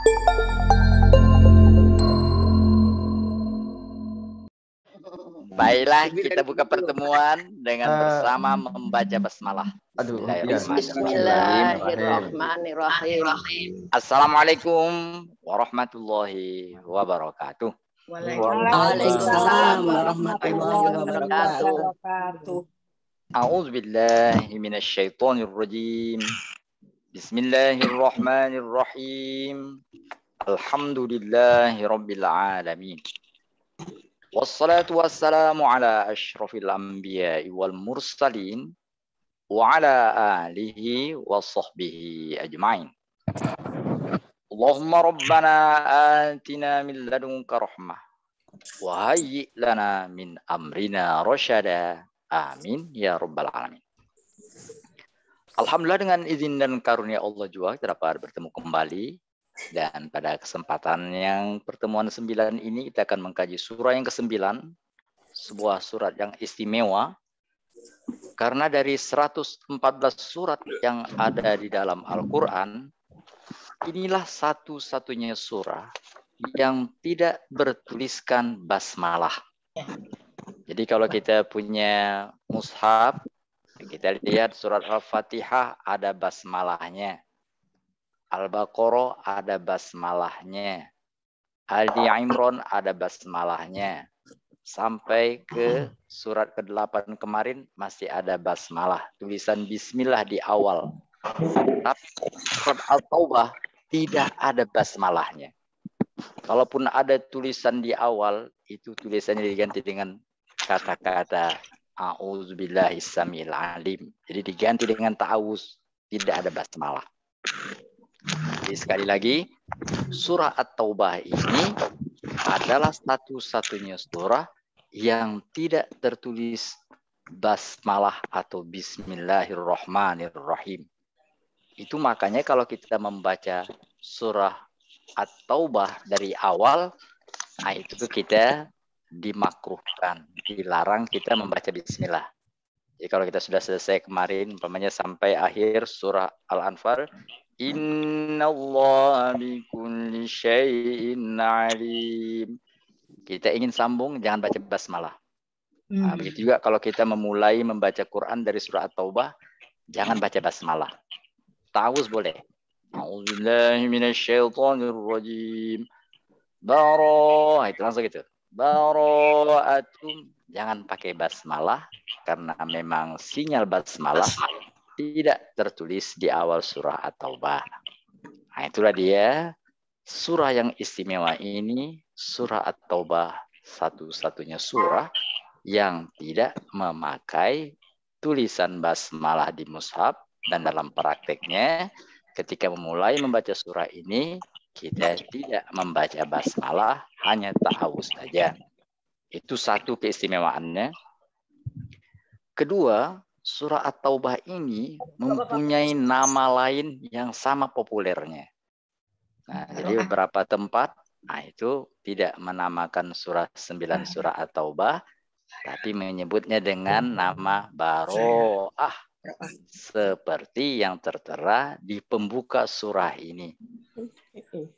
Baiklah, kita buka pertemuan dengan bersama membaca basmalah. Bismillahirrahmanirrahim. Assalamualaikum warahmatullahi wabarakatuh. Waalaikumsalam warahmatullahi wabarakatuh. A'udzubillahi minasyaitonirrajim. Bismillahirrahmanirrahim. Alhamdulillahi rabbil alamin. Wassalatu wassalamu ala asyrafil anbiya'i wal mursalin wa ala alihi wa sahbihi ajma'in. Allahumma rabbana atina min ladunka rahmah wa hayyi' lana min amrina rasyada. Amin ya rabbal alamin. Alhamdulillah, dengan izin dan karunia Allah juga kita dapat bertemu kembali. Dan pada kesempatan yang pertemuan 9 ini kita akan mengkaji surah yang ke-9, sebuah surat yang istimewa karena dari 114 surat yang ada di dalam Al-Quran, inilah satu-satunya surah yang tidak bertuliskan basmalah. Jadi kalau kita punya mushaf, kita lihat surat Al-Fatihah ada basmalahnya. Al-Baqarah ada basmalahnya. Ali Imran ada basmalahnya. Sampai ke surat ke-8 kemarin masih ada basmalah. Tulisan bismillah di awal. Tapi surat Al-Taubah tidak ada basmalahnya. Kalaupun ada tulisan di awal, itu tulisannya diganti dengan kata-kata A'udzubillahi samil alim. Jadi diganti dengan ta'awuz. Tidak ada basmalah. Jadi sekali lagi, surah At-Taubah ini adalah satu-satunya surah yang tidak tertulis basmalah atau bismillahirrahmanirrahim. Itu makanya kalau kita membaca surah At-Taubah dari awal, nah itu kita dimakruhkan, dilarang kita membaca bismillah. Jadi kalau kita sudah selesai kemarin, umpamanya sampai akhir surah Al-Anfal, Innallaha bikulli syai'in alim. Kita ingin sambung, jangan baca basmalah. Nah, begitu juga kalau kita memulai membaca Quran dari surah At-Taubah, jangan baca basmalah. Ta'awuz boleh. A'udzubillahi minasyaitonirrajim. Itu langsung gitu. Bara'atum. Jangan pakai basmalah karena memang sinyal basmalah tidak tertulis di awal surah At-Taubah. Nah, itulah dia surah yang istimewa ini, surah At-Taubah, satu-satunya surah yang tidak memakai tulisan basmalah di mushaf, dan dalam prakteknya ketika memulai membaca surah ini kita tidak membaca basmalah, hanya ta'awuz saja. Itu satu keistimewaannya. Kedua, surah At-Taubah ini mempunyai nama lain yang sama populernya. Nah, jadi beberapa tempat, itu tidak menamakan surah 9 surah At-Taubah, tapi menyebutnya dengan nama Baro'ah. Seperti yang tertera di pembuka surah ini.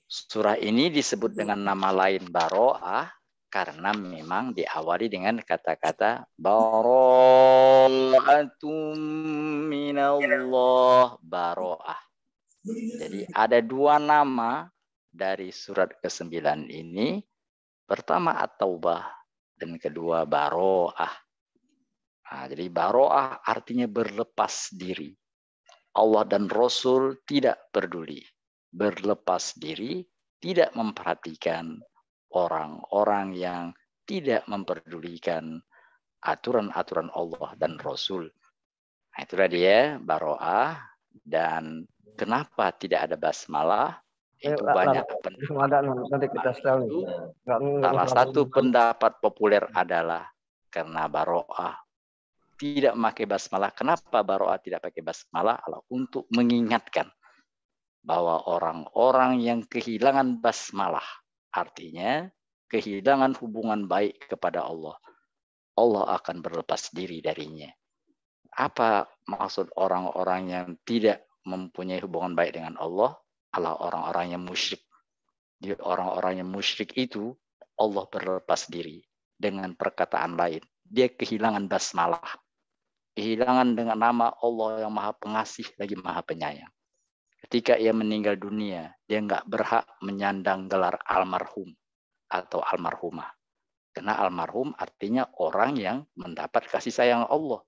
Surah ini disebut dengan nama lain Baro'ah karena memang diawali dengan kata-kata Bara'atum minallah, Baro'ah. Jadi ada dua nama dari surat ke-9 ini. Pertama At-Taubah dan kedua Baro'ah. Nah, jadi Baro'ah artinya berlepas diri. Allah dan Rasul tidak peduli. Berlepas diri, tidak memperhatikan orang-orang yang tidak memperdulikan aturan-aturan Allah dan Rasul. Nah, itulah dia Baro'ah. Dan kenapa tidak ada basmalah? Itu banyak pendapat. Salah satu pendapat populer adalah karena Baro'ah tidak memakai basmalah. Kenapa Baro'ah tidak pakai basmalah? Untuk mengingatkan bahwa orang-orang yang kehilangan basmalah, artinya kehilangan hubungan baik kepada Allah, Allah akan berlepas diri darinya. Apa maksud orang-orang yang tidak mempunyai hubungan baik dengan Allah? Adalah orang-orang yang musyrik. Di orang-orang yang musyrik itu Allah berlepas diri dengan perkataan lain. Dia kehilangan basmalah. Kehilangan dengan nama Allah yang Maha Pengasih lagi Maha Penyayang. Ketika ia meninggal dunia, dia nggak berhak menyandang gelar almarhum atau almarhumah. Karena almarhum artinya orang yang mendapat kasih sayang Allah.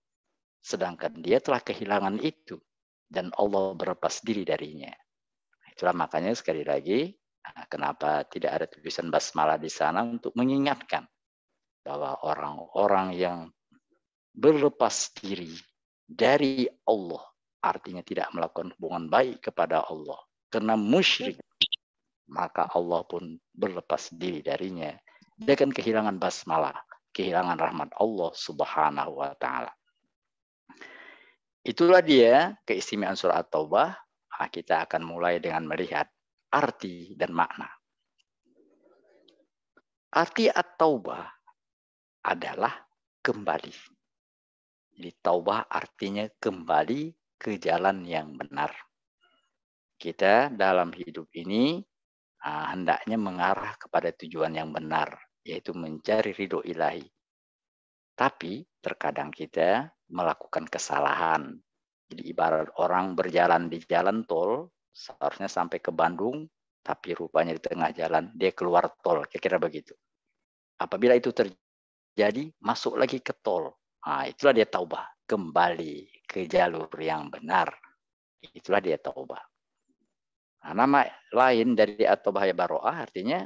Sedangkan dia telah kehilangan itu. Dan Allah berlepas diri darinya. Itulah makanya sekali lagi, kenapa tidak ada tulisan basmalah di sana untuk mengingatkan bahwa orang-orang yang berlepas diri dari Allah artinya tidak melakukan hubungan baik kepada Allah. Karena musyrik, maka Allah pun berlepas diri darinya. Dia akan kehilangan basmalah, kehilangan rahmat Allah Subhanahu wa Ta'ala. Itulah dia keistimewaan surah At-Taubah. Kita akan mulai dengan melihat arti dan makna. Arti At-Taubah adalah kembali. Jadi taubah artinya kembali ke jalan yang benar. Kita dalam hidup ini hendaknya mengarah kepada tujuan yang benar, yaitu mencari ridho ilahi. Tapi terkadang kita melakukan kesalahan. Jadi ibarat orang berjalan di jalan tol, seharusnya sampai ke Bandung, tapi rupanya di tengah jalan dia keluar tol, kira-kira begitu. Apabila itu terjadi, masuk lagi ke tol. Itulah dia taubah, kembali ke jalur yang benar. Itulah dia taubah. Nama lain dari at-taubah ya baro'ah artinya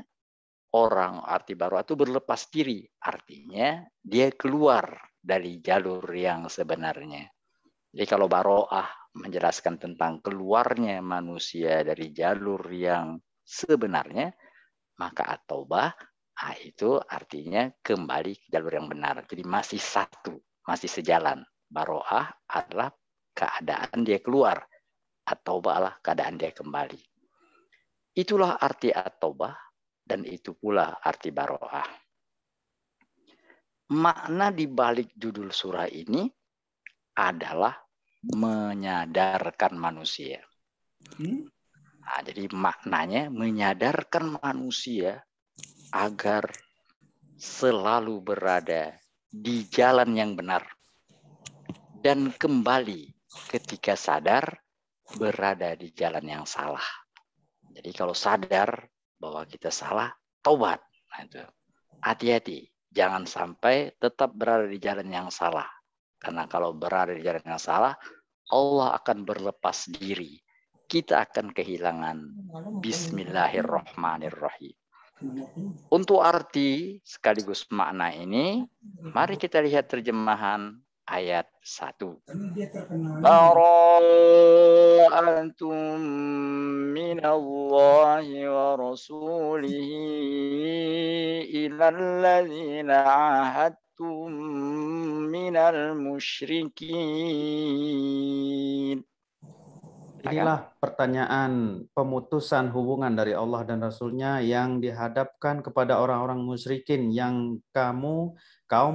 orang, arti baro'ah itu berlepas diri. Artinya dia keluar dari jalur yang sebenarnya. Jadi kalau baro'ah menjelaskan tentang keluarnya manusia dari jalur yang sebenarnya, maka at-taubah itu artinya kembali ke jalur yang benar. Jadi masih satu, masih sejalan. Baro'ah adalah keadaan dia keluar. At-taubah adalah keadaan dia kembali. Itulah arti at-taubah dan itu pula arti baro'ah. Makna di balik judul surah ini adalah menyadarkan manusia. Jadi maknanya menyadarkan manusia agar selalu berada di jalan yang benar dan kembali ketika sadar berada di jalan yang salah. Jadi kalau sadar bahwa kita salah, taubat. Hati-hati, jangan sampai tetap berada di jalan yang salah. Karena kalau berada di jalan yang salah, Allah akan berlepas diri. Kita akan kehilangan Bismillahirrahmanirrahim. Untuk arti sekaligus makna ini, mari kita lihat terjemahan ayat 1. Bara'antum minallahi wa rasulihi ilal ladzina ahadtum minal musyrikin. Inilah pertanyaan pemutusan hubungan dari Allah dan Rasul-Nya yang dihadapkan kepada orang-orang musyrikin yang kaum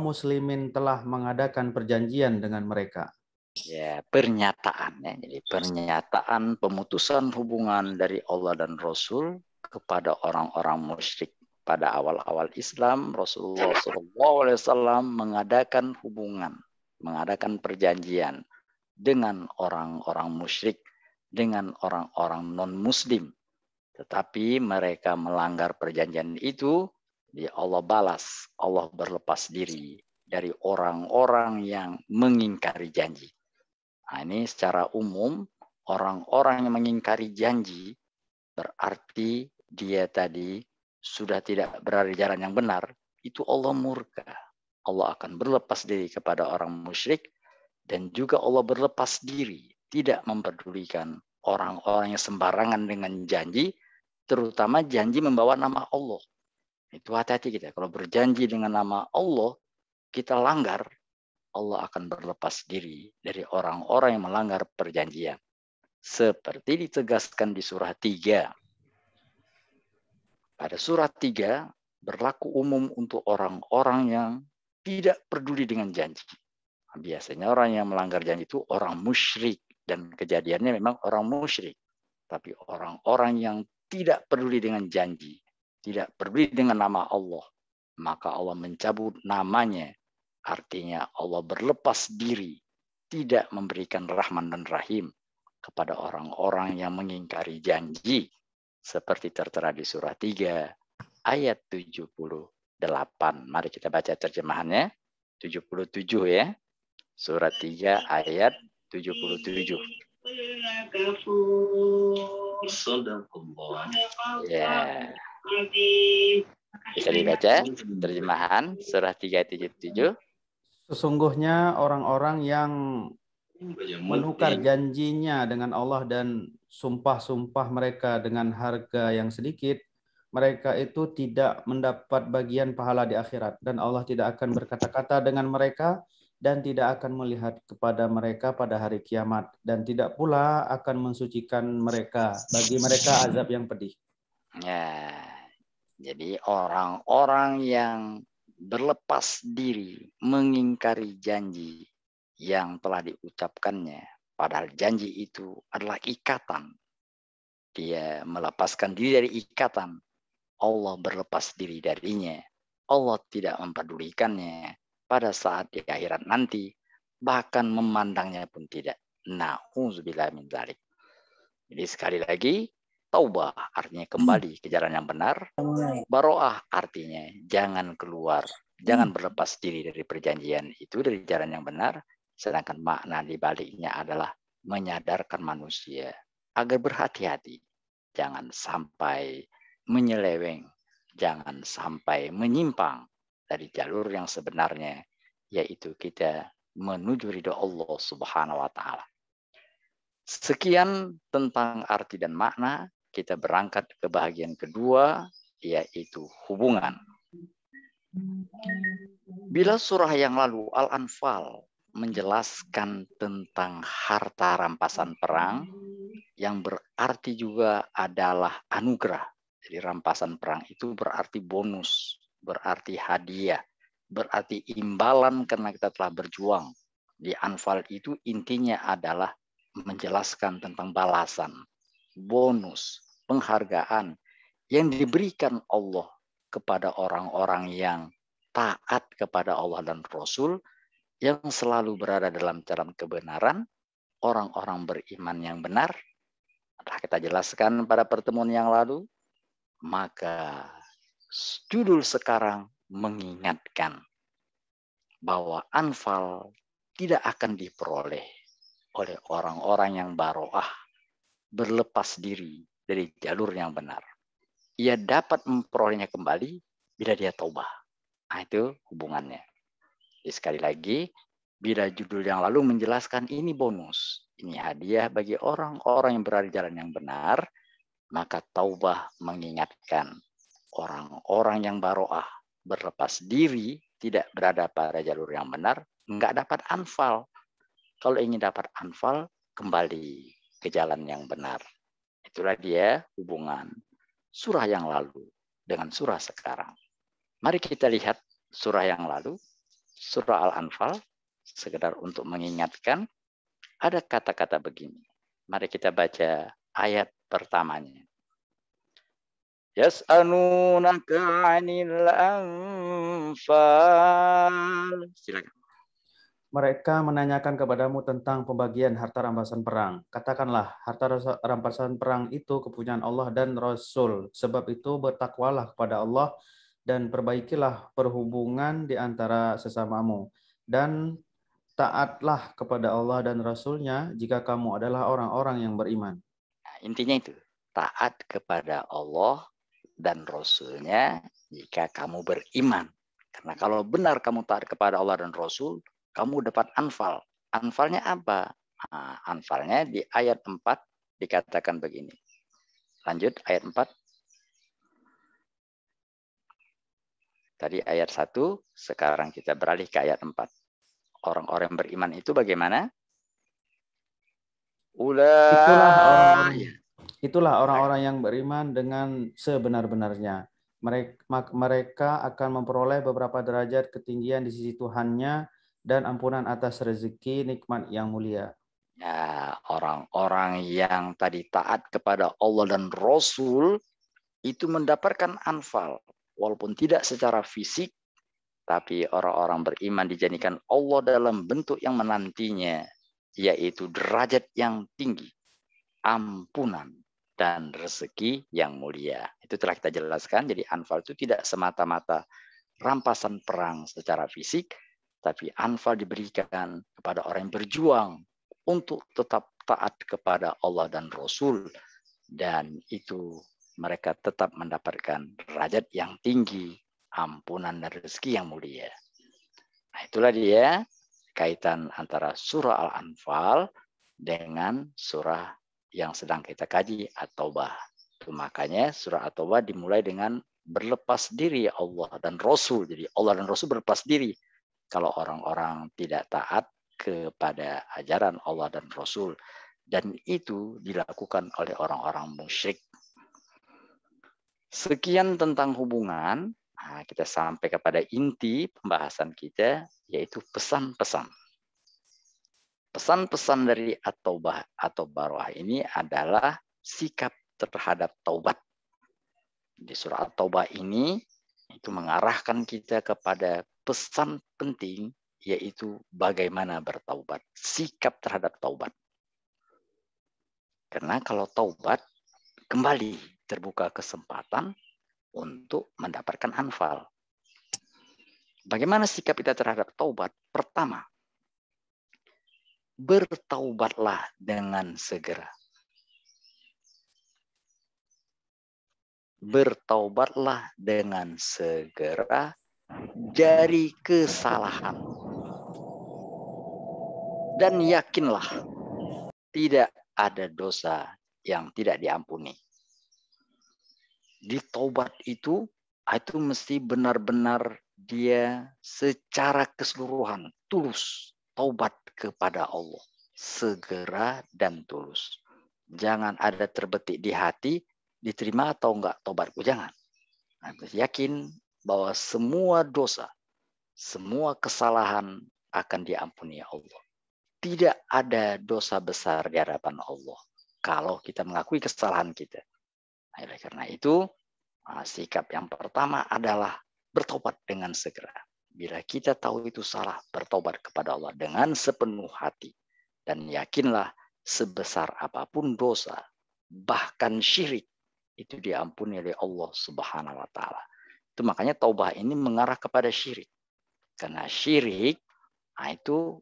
muslimin telah mengadakan perjanjian dengan mereka. Ya, pernyataannya. Jadi pernyataan pemutusan hubungan dari Allah dan Rasul kepada orang-orang musyrik. Pada awal-awal Islam, Rasulullah SAW mengadakan hubungan, mengadakan perjanjian dengan orang-orang musyrik, dengan orang-orang non-muslim. Tetapi mereka melanggar perjanjian itu, Allah balas, Allah berlepas diri dari orang-orang yang mengingkari janji. Ini secara umum, orang-orang yang mengingkari janji, berarti dia tadi sudah tidak berada di jalan yang benar, itu Allah murka. Allah akan berlepas diri kepada orang musyrik, dan juga Allah berlepas diri, tidak memperdulikan orang-orang yang sembarangan dengan janji, terutama janji membawa nama Allah. Itu hati-hati kita. Kalau berjanji dengan nama Allah, kita langgar, Allah akan berlepas diri dari orang-orang yang melanggar perjanjian. Seperti ditegaskan di surah 3. Pada surah 3, berlaku umum untuk orang-orang yang tidak peduli dengan janji. Biasanya orang yang melanggar janji itu orang musyrik, dan kejadiannya memang orang musyrik. Tapi orang-orang yang tidak peduli dengan janji, tidak peduli dengan nama Allah, maka Allah mencabut namanya. Artinya Allah berlepas diri, tidak memberikan rahman dan rahim kepada orang-orang yang mengingkari janji. Seperti tertera di surah 3 ayat 78. Mari kita baca terjemahannya. 77 ya. Surah 3 ayat 77. Ya. Bisa dibaca terjemahan surah 3 ayat 77. Sesungguhnya orang-orang yang menukar janjinya dengan Allah dan sumpah-sumpah mereka dengan harga yang sedikit, mereka itu tidak mendapat bagian pahala di akhirat, dan Allah tidak akan berkata-kata dengan mereka dan tidak akan melihat kepada mereka pada hari kiamat, dan tidak pula akan mensucikan mereka, bagi mereka azab yang pedih. Ya, jadi orang-orang yang berlepas diri, mengingkari janji yang telah diucapkannya, padahal janji itu adalah ikatan. Dia melepaskan diri dari ikatan. Allah berlepas diri darinya. Allah tidak mempedulikannya pada saat di akhirat nanti, bahkan memandangnya pun tidak. Na'udzubillah min dzalik. Jadi sekali lagi, taubah artinya kembali ke jalan yang benar. Baroah artinya jangan keluar, jangan berlepas diri dari perjanjian itu, dari jalan yang benar. Sedangkan makna di baliknya adalah menyadarkan manusia agar berhati-hati. Jangan sampai menyeleweng, jangan sampai menyimpang dari jalur yang sebenarnya, yaitu kita menuju ridho Allah Subhanahu wa Ta'ala. Sekian tentang arti dan makna. Kita berangkat ke bagian kedua, yaitu hubungan. Bila surah yang lalu Al-Anfal menjelaskan tentang harta rampasan perang, yang berarti juga adalah anugerah. Jadi rampasan perang itu berarti bonus, berarti hadiah, berarti imbalan karena kita telah berjuang. Di Anfal itu intinya adalah menjelaskan tentang balasan, bonus, penghargaan yang diberikan Allah kepada orang-orang yang taat kepada Allah dan Rasul, yang selalu berada dalam jalan kebenaran, orang-orang beriman yang benar. Telah kita jelaskan pada pertemuan yang lalu, maka judul sekarang mengingatkan bahwa Anfal tidak akan diperoleh oleh orang-orang yang baroah, berlepas diri dari jalur yang benar. Ia dapat memperolehnya kembali bila dia taubah. Nah, itu hubungannya. Jadi sekali lagi, bila judul yang lalu menjelaskan ini bonus, ini hadiah bagi orang-orang yang berada di jalan yang benar, maka taubah mengingatkan orang-orang yang baroah, berlepas diri, tidak berada pada jalur yang benar, enggak dapat Anfal. Kalau ingin dapat Anfal, kembali ke jalan yang benar. Itulah dia hubungan surah yang lalu dengan surah sekarang. Mari kita lihat surah yang lalu, surah Al-Anfal, sekedar untuk mengingatkan, ada kata-kata begini. Mari kita baca ayat pertamanya. Yas'alunaka 'anil anfal. Silakan. Mereka menanyakan kepadamu tentang pembagian harta rampasan perang. Katakanlah, harta rampasan perang itu kepunyaan Allah dan Rasul. Sebab itu bertakwalah kepada Allah dan perbaikilah perhubungan di antara sesamamu. Dan taatlah kepada Allah dan Rasul-Nya jika kamu adalah orang-orang yang beriman. Nah, intinya itu, taat kepada Allah dan Rasul-Nya jika kamu beriman. Karena kalau benar kamu taat kepada Allah dan Rasul, kamu dapat Anfal. Anfalnya apa? Nah, Anfalnya di ayat 4 dikatakan begini. Lanjut ayat 4. Tadi ayat 1, sekarang kita beralih ke ayat 4. Orang-orang yang beriman itu bagaimana? Itulah orang-orang yang beriman dengan sebenar-benarnya. Mereka akan memperoleh beberapa derajat ketinggian di sisi Tuhannya dan ampunan atas rezeki nikmat yang mulia. Ya, orang-orang yang tadi taat kepada Allah dan Rasul itu mendapatkan anfal. Walaupun tidak secara fisik, tapi orang-orang beriman dijadikan Allah dalam bentuk yang menantinya, yaitu derajat yang tinggi, ampunan, dan rezeki yang mulia. Itu telah kita jelaskan. Jadi anfal itu tidak semata-mata rampasan perang secara fisik, tapi anfal diberikan kepada orang yang berjuang untuk tetap taat kepada Allah dan Rasul. Dan itu mereka tetap mendapatkan derajat yang tinggi, ampunan dan rezeki yang mulia. Nah, itulah dia kaitan antara surah Al-Anfal dengan surah yang sedang kita kaji, At-Taubah. Itu makanya surah At-Taubah dimulai dengan berlepas diri Allah dan Rasul. Jadi Allah dan Rasul berlepas diri kalau orang-orang tidak taat kepada ajaran Allah dan Rasul. Dan itu dilakukan oleh orang-orang musyrik. Sekian tentang hubungan. Nah, kita sampai kepada inti pembahasan kita, yaitu pesan-pesan. Pesan-pesan dari At-Taubah atau Baroah ini adalah sikap terhadap taubat. Di surah At-Taubah ini itu mengarahkan kita kepada pesan penting, yaitu bagaimana bertaubat, sikap terhadap taubat. Karena kalau taubat, kembali terbuka kesempatan untuk mendapatkan anfal. Bagaimana sikap kita terhadap taubat? Pertama, bertaubatlah dengan segera. Bertaubatlah dengan segera dari kesalahan. Dan yakinlah, tidak ada dosa yang tidak diampuni. Di taubat itu mesti benar-benar dia secara keseluruhan tulus taubat kepada Allah, segera dan tulus. Jangan ada terbetik di hati, diterima atau enggak taubatku, jangan. Nah, yakin bahwa semua dosa, semua kesalahan akan diampuni Allah. Tidak ada dosa besar di hadapan Allah kalau kita mengakui kesalahan kita. Nah, oleh karena itu, sikap yang pertama adalah bertobat dengan segera. Bila kita tahu itu salah, bertobat kepada Allah dengan sepenuh hati. Dan yakinlah, sebesar apapun dosa, bahkan syirik, itu diampuni oleh Allah Subhanahu wa Ta'ala. Itu makanya taubah ini mengarah kepada syirik. Karena syirik, itu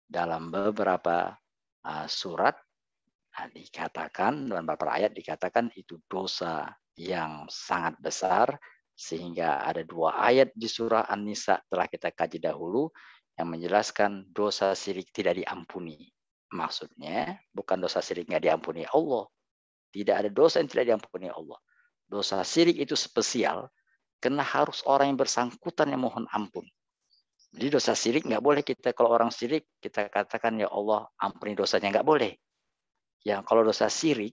dalam beberapa surat dikatakan, dalam beberapa ayat dikatakan itu dosa yang sangat besar, sehingga ada 2 ayat di surah An-Nisa telah kita kaji dahulu yang menjelaskan dosa syirik tidak diampuni. Maksudnya bukan dosa syirik nggak diampuni Allah. Tidak ada dosa yang tidak diampuni Allah. Dosa syirik itu spesial karena harus orang yang bersangkutan yang mohon ampun. Jadi dosa syirik nggak boleh kita, kalau orang syirik kita katakan ya Allah ampuni dosanya, nggak boleh. Yang kalau dosa syirik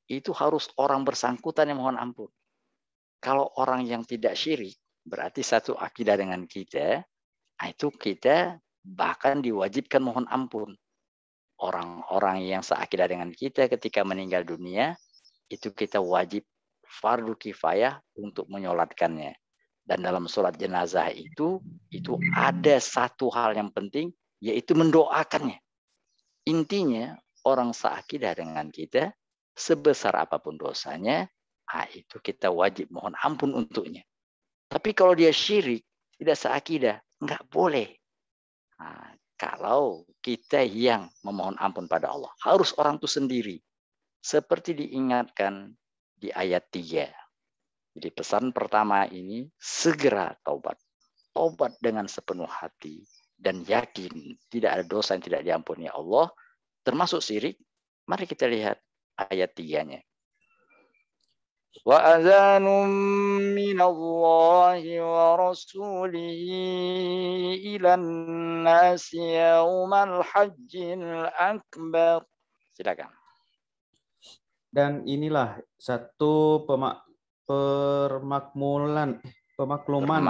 itu harus orang bersangkutan yang mohon ampun. Kalau orang yang tidak syirik berarti satu akidah dengan kita, itu kita bahkan diwajibkan mohon ampun. Orang-orang yang seakidah dengan kita ketika meninggal dunia itu kita wajib fardu kifayah untuk menyolatkannya. Dan dalam sholat jenazah itu ada satu hal yang penting, yaitu mendoakannya. Intinya orang seakidah dengan kita, sebesar apapun dosanya, itu kita wajib mohon ampun untuknya. Tapi kalau dia syirik, tidak seakidah, nggak boleh. Kalau kita yang memohon ampun pada Allah, harus orang itu sendiri. Seperti diingatkan di ayat 3. Jadi pesan pertama ini, segera taubat. Taubat dengan sepenuh hati. Dan yakin tidak ada dosa yang tidak diampuni Allah, termasuk syirik. Mari kita lihat ayat 3-nya. Wa adzanum minallahi wa rasulihi ilan nasi yaumal hajjil akbar. Silakan. Dan inilah satu pemakluman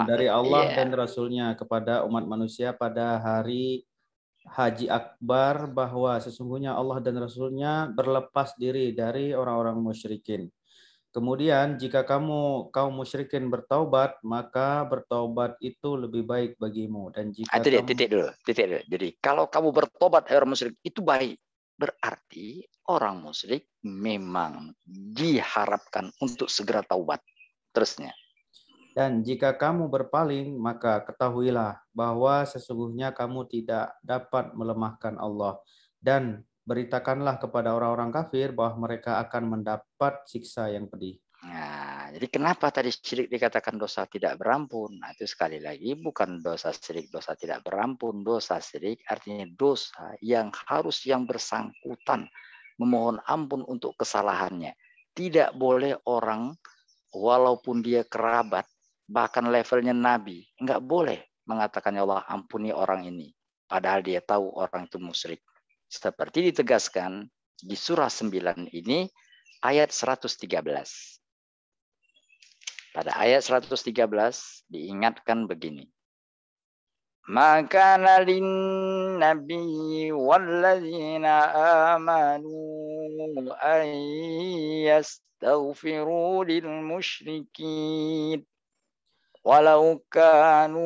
dari Allah dan Rasulnya kepada umat manusia pada hari haji akbar bahwa sesungguhnya Allah dan Rasulnya berlepas diri dari orang-orang musyrikin. Kemudian jika kaum musyrikin bertaubat, maka bertaubat itu lebih baik bagimu. Dan jika Itu dia, kamu... titik dulu. Jadi kalau kamu bertobat orang musyrik itu baik. Berarti orang musyrik memang diharapkan untuk segera taubat. Terusnya. Dan jika kamu berpaling, maka ketahuilah bahwa sesungguhnya kamu tidak dapat melemahkan Allah. Dan beritakanlah kepada orang-orang kafir bahwa mereka akan mendapat siksa yang pedih. Nah, jadi kenapa tadi syirik dikatakan dosa tidak berampun? Nah, itu sekali lagi bukan dosa syirik, dosa tidak berampun. Dosa syirik artinya dosa yang harus yang bersangkutan memohon ampun untuk kesalahannya. Tidak boleh orang walaupun dia kerabat, bahkan levelnya nabi, enggak boleh mengatakan ya Allah ampuni orang ini. Padahal dia tahu orang itu musyrik. Seperti ditegaskan di surah 9 ini ayat 113. Pada ayat 113 diingatkan begini. Maka nalin nabi walladzina amanu ayyastaghfiru lil musyrikin walau kanu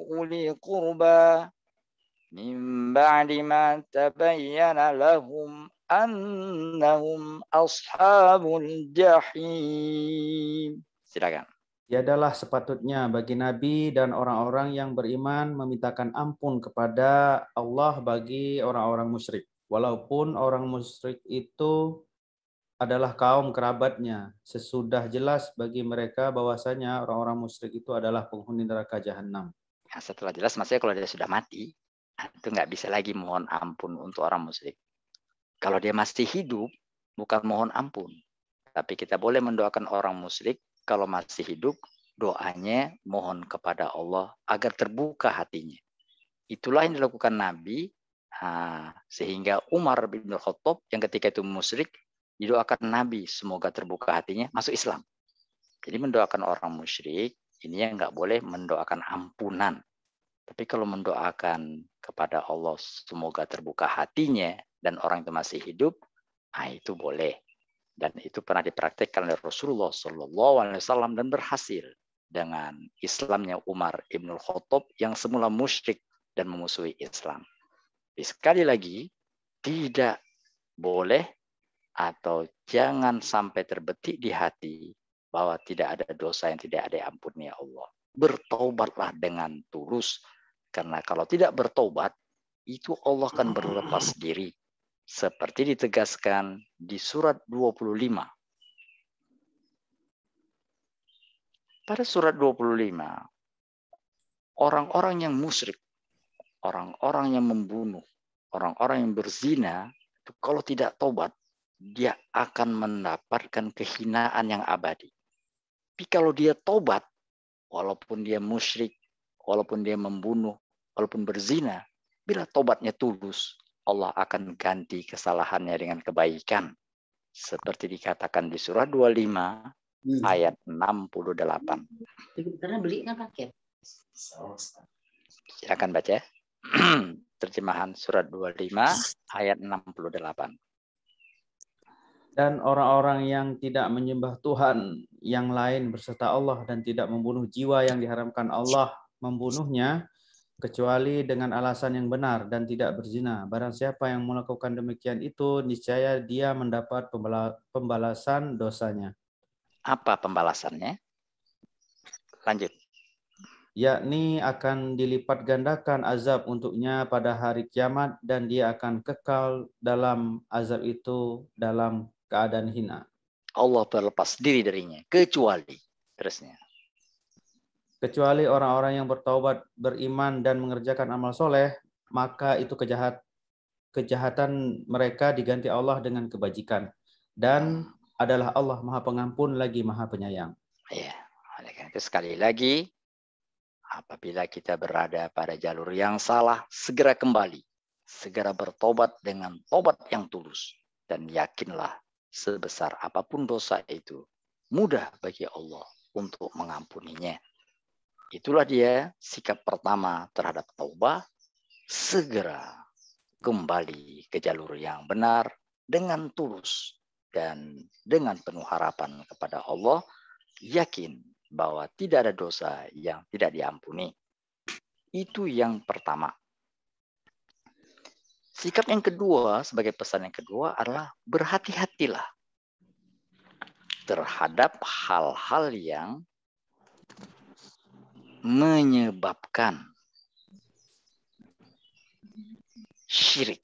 uli qurba min ba'di ma tabayyana lahum annahum ashabul jahim. Silakan. Tiadalah sepatutnya bagi Nabi dan orang-orang yang beriman memintakan ampun kepada Allah bagi orang-orang musyrik. Walaupun orang musyrik itu adalah kaum kerabatnya. Sesudah jelas bagi mereka bahwasanya orang-orang musyrik itu adalah penghuni neraka jahanam. Nah, setelah jelas maksudnya kalau dia sudah mati, itu nggak bisa lagi mohon ampun untuk orang musyrik. Kalau dia masih hidup, bukan mohon ampun. Tapi kita boleh mendoakan orang musyrik kalau masih hidup, doanya mohon kepada Allah agar terbuka hatinya. Itulah yang dilakukan Nabi, sehingga Umar bin Khattab yang ketika itu musyrik, didoakan Nabi semoga terbuka hatinya masuk Islam. Jadi mendoakan orang musyrik, ini yang nggak boleh mendoakan ampunan. Tapi kalau mendoakan kepada Allah semoga terbuka hatinya dan orang itu masih hidup, itu boleh. Dan itu pernah dipraktikkan oleh Rasulullah SAW dan berhasil dengan Islamnya Umar ibn Khattab yang semula musyrik dan memusuhi Islam. Jadi sekali lagi, tidak boleh atau jangan sampai terbetik di hati bahwa tidak ada dosa yang tidak ada ampunnya Allah. Bertaubatlah dengan tulus, karena kalau tidak bertobat, itu Allah akan berlepas diri. Seperti ditegaskan di surat 25. Pada surat 25, orang-orang yang musyrik, orang-orang yang membunuh, orang-orang yang berzina, itu kalau tidak tobat, dia akan mendapatkan kehinaan yang abadi. Tapi kalau dia tobat, walaupun dia musyrik, walaupun dia membunuh, walaupun berzina, bila tobatnya tulus, Allah akan ganti kesalahannya dengan kebaikan. Seperti dikatakan di surah 25 ayat 68. Karena beli kan paket. Silakan baca. Terjemahan surat 25 ayat 68. Dan orang-orang yang tidak menyembah Tuhan yang lain berserta Allah dan tidak membunuh jiwa yang diharamkan Allah membunuhnya, kecuali dengan alasan yang benar dan tidak berzina. Barang siapa yang melakukan demikian itu, niscaya dia mendapat pembalasan dosanya. Apa pembalasannya? Lanjut. Yakni akan dilipat gandakan azab untuknya pada hari kiamat dan dia akan kekal dalam azab itu dalam keadaan hina. Allah berlepas diri darinya, kecuali. Terusnya. Kecuali orang-orang yang bertaubat, beriman, dan mengerjakan amal soleh, maka itu kejahatan mereka diganti Allah dengan kebajikan. Dan adalah Allah Maha Pengampun lagi Maha Penyayang. Ya, oleh karena itu sekali lagi, apabila kita berada pada jalur yang salah, segera kembali. Segera bertobat dengan tobat yang tulus. Dan yakinlah, sebesar apapun dosa itu, mudah bagi Allah untuk mengampuninya. Itulah dia sikap pertama terhadap taubat, segera kembali ke jalur yang benar dengan tulus dan dengan penuh harapan kepada Allah, yakin bahwa tidak ada dosa yang tidak diampuni. Itu yang pertama. Sikap yang kedua, sebagai pesan yang kedua adalah berhati-hatilah terhadap hal-hal yang menyebabkan syirik.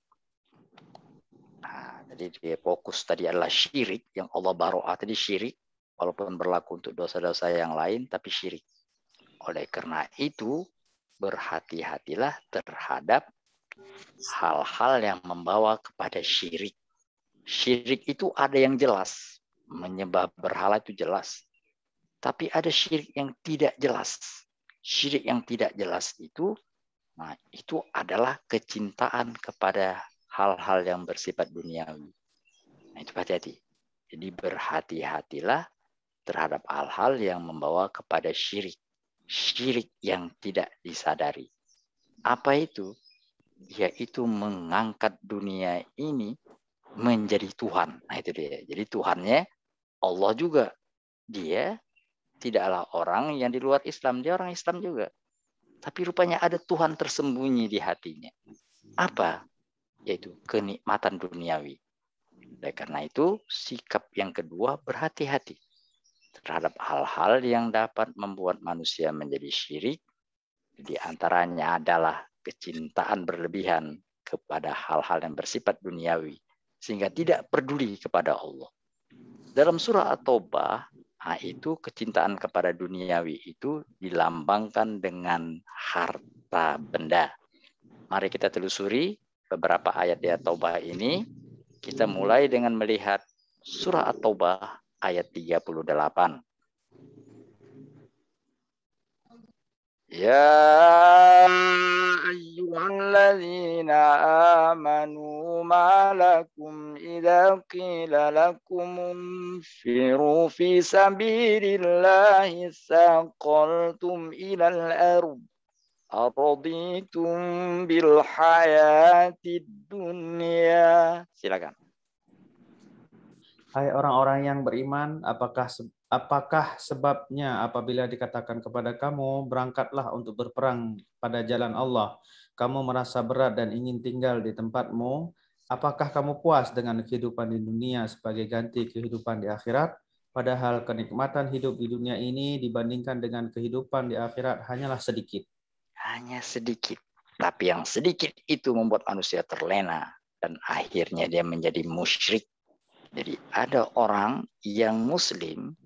Nah, jadi dia fokus tadi adalah syirik, yang Allah baro'ah tadi syirik, walaupun berlaku untuk dosa-dosa yang lain, tapi syirik. Oleh karena itu, berhati-hatilah terhadap hal-hal yang membawa kepada syirik. Syirik itu ada yang jelas, menyembah berhala itu jelas. Tapi ada syirik yang tidak jelas. Syirik yang tidak jelas itu, nah, itu adalah kecintaan kepada hal-hal yang bersifat duniawi. Nah, itu hati-hati. Jadi berhati-hatilah terhadap hal-hal yang membawa kepada syirik. Syirik yang tidak disadari. Apa itu? Yaitu mengangkat dunia ini menjadi Tuhan. Nah, itu dia. Jadi Tuhannya Allah juga. Dia tidaklah orang yang di luar Islam. Dia orang Islam juga. Tapi rupanya ada Tuhan tersembunyi di hatinya. Apa? Yaitu kenikmatan duniawi. Oleh karena itu, sikap yang kedua berhati-hati terhadap hal-hal yang dapat membuat manusia menjadi syirik. Di antaranya adalah kecintaan berlebihan kepada hal-hal yang bersifat duniawi, sehingga tidak peduli kepada Allah. Dalam surah At-Taubah, itu kecintaan kepada duniawi itu dilambangkan dengan harta benda. Mari kita telusuri beberapa ayat di At-Taubah ini. Kita mulai dengan melihat surah At-Taubah ayat 38. Ya ayyuhalladzina amanu ma lakum idza qila lakum unfiru fi sabilillahi saqaltum ilal ardh araditum bil hayatid dunya. Silakan. Hai orang-orang yang beriman, apakah sebabnya apabila dikatakan kepada kamu, berangkatlah untuk berperang pada jalan Allah, kamu merasa berat dan ingin tinggal di tempatmu? Apakah kamu puas dengan kehidupan di dunia sebagai ganti kehidupan di akhirat? Padahal kenikmatan hidup di dunia ini dibandingkan dengan kehidupan di akhirat hanyalah sedikit. Hanya sedikit. Tapi yang sedikit itu membuat manusia terlena. Dan akhirnya dia menjadi musyrik. Jadi ada orang yang muslim,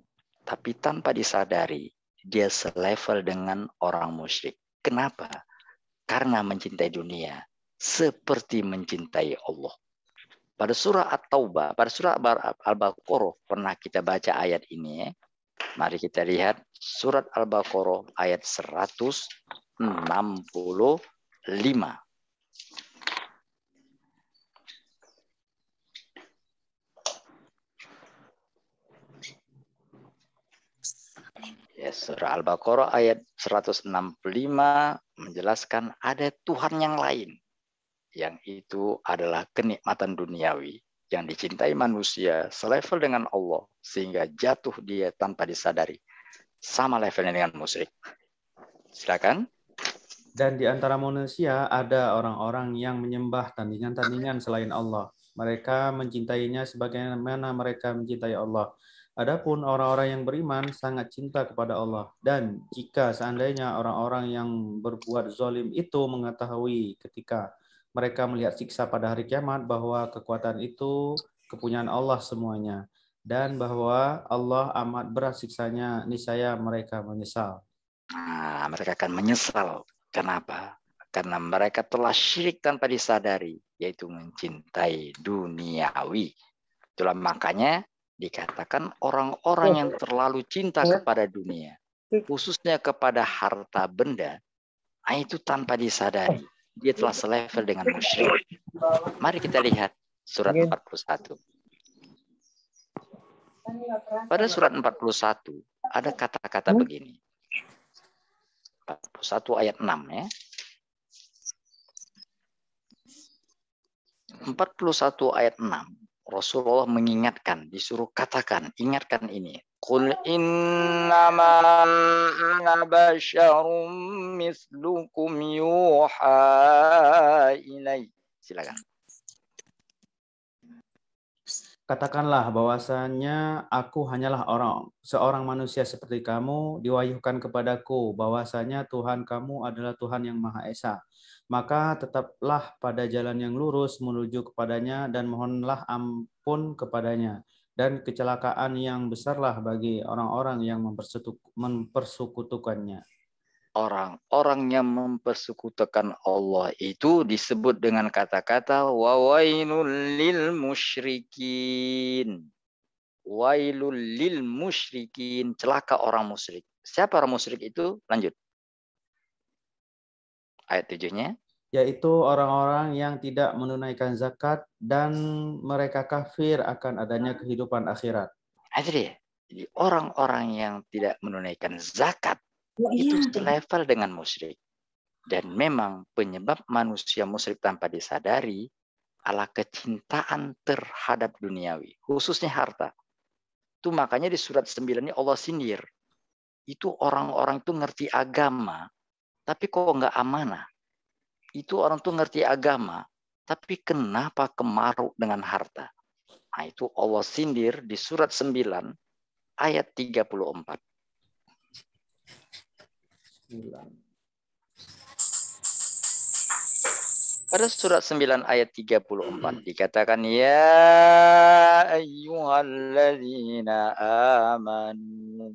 tapi tanpa disadari, dia selevel dengan orang musyrik. Kenapa? Karena mencintai dunia, seperti mencintai Allah. Pada surah At-Taubah, pada surah Al-Baqarah, pernah kita baca ayat ini. Mari kita lihat surat Al-Baqarah ayat 165. Ya, surah Al-Baqarah ayat 165 menjelaskan ada Tuhan yang lain. Yang itu adalah kenikmatan duniawi yang dicintai manusia selevel dengan Allah sehingga jatuh dia tanpa disadari. Sama levelnya dengan musyrik. Silakan. Dan di antara manusia ada orang-orang yang menyembah tandingan-tandingan selain Allah. Mereka mencintainya sebagaimana mereka mencintai Allah. Adapun orang-orang yang beriman sangat cinta kepada Allah. Dan jika seandainya orang-orang yang berbuat zalim itu mengetahui ketika mereka melihat siksa pada hari kiamat bahwa kekuatan itu kepunyaan Allah semuanya. Dan bahwa Allah amat berat siksanya, niscaya mereka menyesal. Nah, mereka akan menyesal. Kenapa? Karena mereka telah syirik tanpa disadari, yaitu mencintai duniawi. Itulah makanya dikatakan orang-orang yang terlalu cinta kepada dunia, khususnya kepada harta benda, itu tanpa disadari. Dia telah selevel dengan musyrik. Mari kita lihat surat 41. Pada surat 41 ada kata-kata begini. 41 ayat 6 ya. 41 ayat 6. Rasulullah mengingatkan, disuruh katakan, ingatkan ini. Qul innama ana basyarum mislukum yuha ilai. Silakan. Katakanlah bahwasanya aku hanyalah seorang manusia seperti kamu, diwahyukan kepadaku bahwasanya Tuhan kamu adalah Tuhan yang Maha Esa. Maka tetaplah pada jalan yang lurus menuju kepadanya dan mohonlah ampun kepadanya. Dan kecelakaan yang besarlah bagi orang-orang yang mempersekutukannya. Orang-orang yang mempersekutukan Allah itu disebut dengan kata-kata wawailul lil musyrikin. Wailul lil musyrikin, celaka orang musyrik. Siapa orang musyrik itu? Lanjut. Ayat 7-nya. Yaitu orang-orang yang tidak menunaikan zakat dan mereka kafir akan adanya kehidupan akhirat. Itu dia. Jadi orang-orang yang tidak menunaikan zakat itu selevel dengan musyrik. Dan memang penyebab manusia musyrik tanpa disadari adalah kecintaan terhadap duniawi, khususnya harta. Itu makanya di surat 9 ini Allah sindir. Itu orang-orang itu ngerti agama, tapi kok nggak amanah. Itu orang tuh ngerti agama, tapi kenapa kemaruk dengan harta? Nah, itu Allah sindir di surat 9 ayat 34. Pada surat 9 ayat 34 dikatakan ya ayyuhalladzina amanu.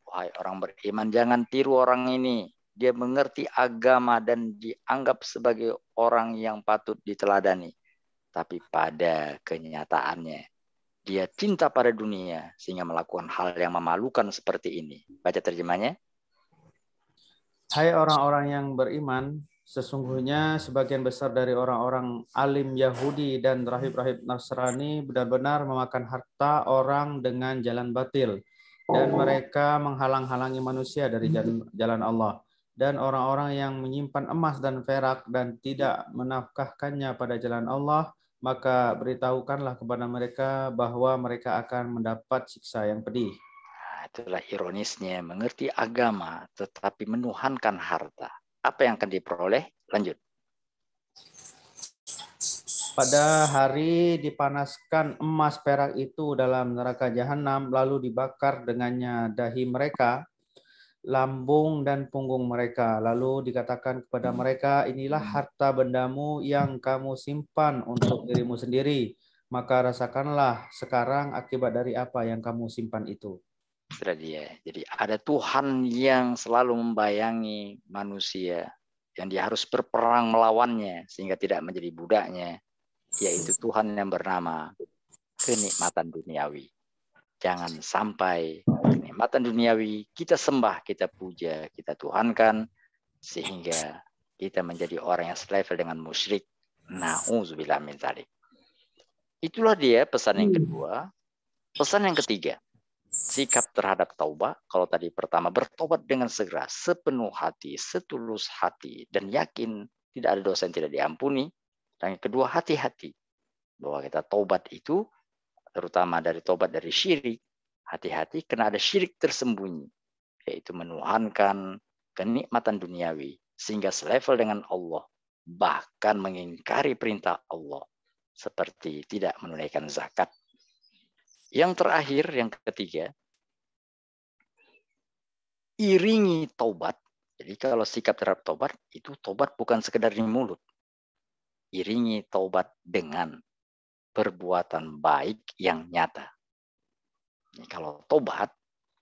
Wahai orang beriman, jangan tiru orang ini. Dia mengerti agama dan dianggap sebagai orang yang patut diteladani. Tapi pada kenyataannya dia cinta pada dunia sehingga melakukan hal yang memalukan seperti ini. Baca terjemahnya. Hai orang-orang yang beriman, sesungguhnya sebagian besar dari orang-orang alim Yahudi dan rahib-rahib Nasrani benar-benar memakan harta orang dengan jalan batil. Dan mereka menghalang-halangi manusia dari jalan Allah. Dan orang-orang yang menyimpan emas dan perak dan tidak menafkahkannya pada jalan Allah, maka beritahukanlah kepada mereka bahwa mereka akan mendapat siksa yang pedih. Itulah ironisnya, mengerti agama tetapi menuhankan harta. Apa yang akan diperoleh? Lanjut. Pada hari dipanaskan emas perak itu dalam neraka jahanam, lalu dibakar dengannya dahi mereka, lambung dan punggung mereka. Lalu dikatakan kepada mereka, inilah harta bendamu yang kamu simpan untuk dirimu sendiri. Maka rasakanlah sekarang akibat dari apa yang kamu simpan itu. Sudah dia. Jadi ada Tuhan yang selalu membayangi manusia, yang dia harus berperang melawannya sehingga tidak menjadi budaknya, yaitu Tuhan yang bernama kenikmatan duniawi. Jangan sampai kenikmatan duniawi kita sembah, kita puja, kita tuhankan sehingga kita menjadi orang yang selevel dengan musyrik. Na'udzubillah min dzalik. Itulah dia pesan yang kedua. Pesan yang ketiga, sikap terhadap taubat. Kalau tadi pertama, bertobat dengan segera, sepenuh hati, setulus hati, dan yakin tidak ada dosa yang tidak diampuni. Dan yang kedua, hati-hati bahwa kita taubat itu, terutama dari taubat dari syirik, hati-hati karena ada syirik tersembunyi, yaitu menuhankan kenikmatan duniawi, sehingga selevel dengan Allah, bahkan mengingkari perintah Allah, seperti tidak menunaikan zakat. Yang terakhir, yang ketiga, iringi taubat. Jadi kalau sikap terhadap taubat, itu taubat bukan sekedar di mulut. Iringi taubat dengan perbuatan baik yang nyata. Jadi kalau taubat,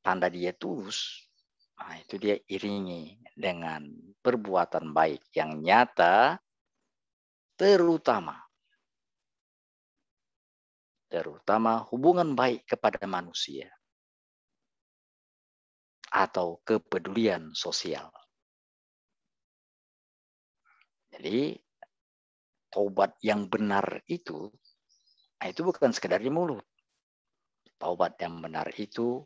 tanda dia tulus, nah itu dia iringi dengan perbuatan baik yang nyata, terutama hubungan baik kepada manusia atau kepedulian sosial. Jadi taubat yang benar itu bukan sekedar di mulut. Taubat yang benar itu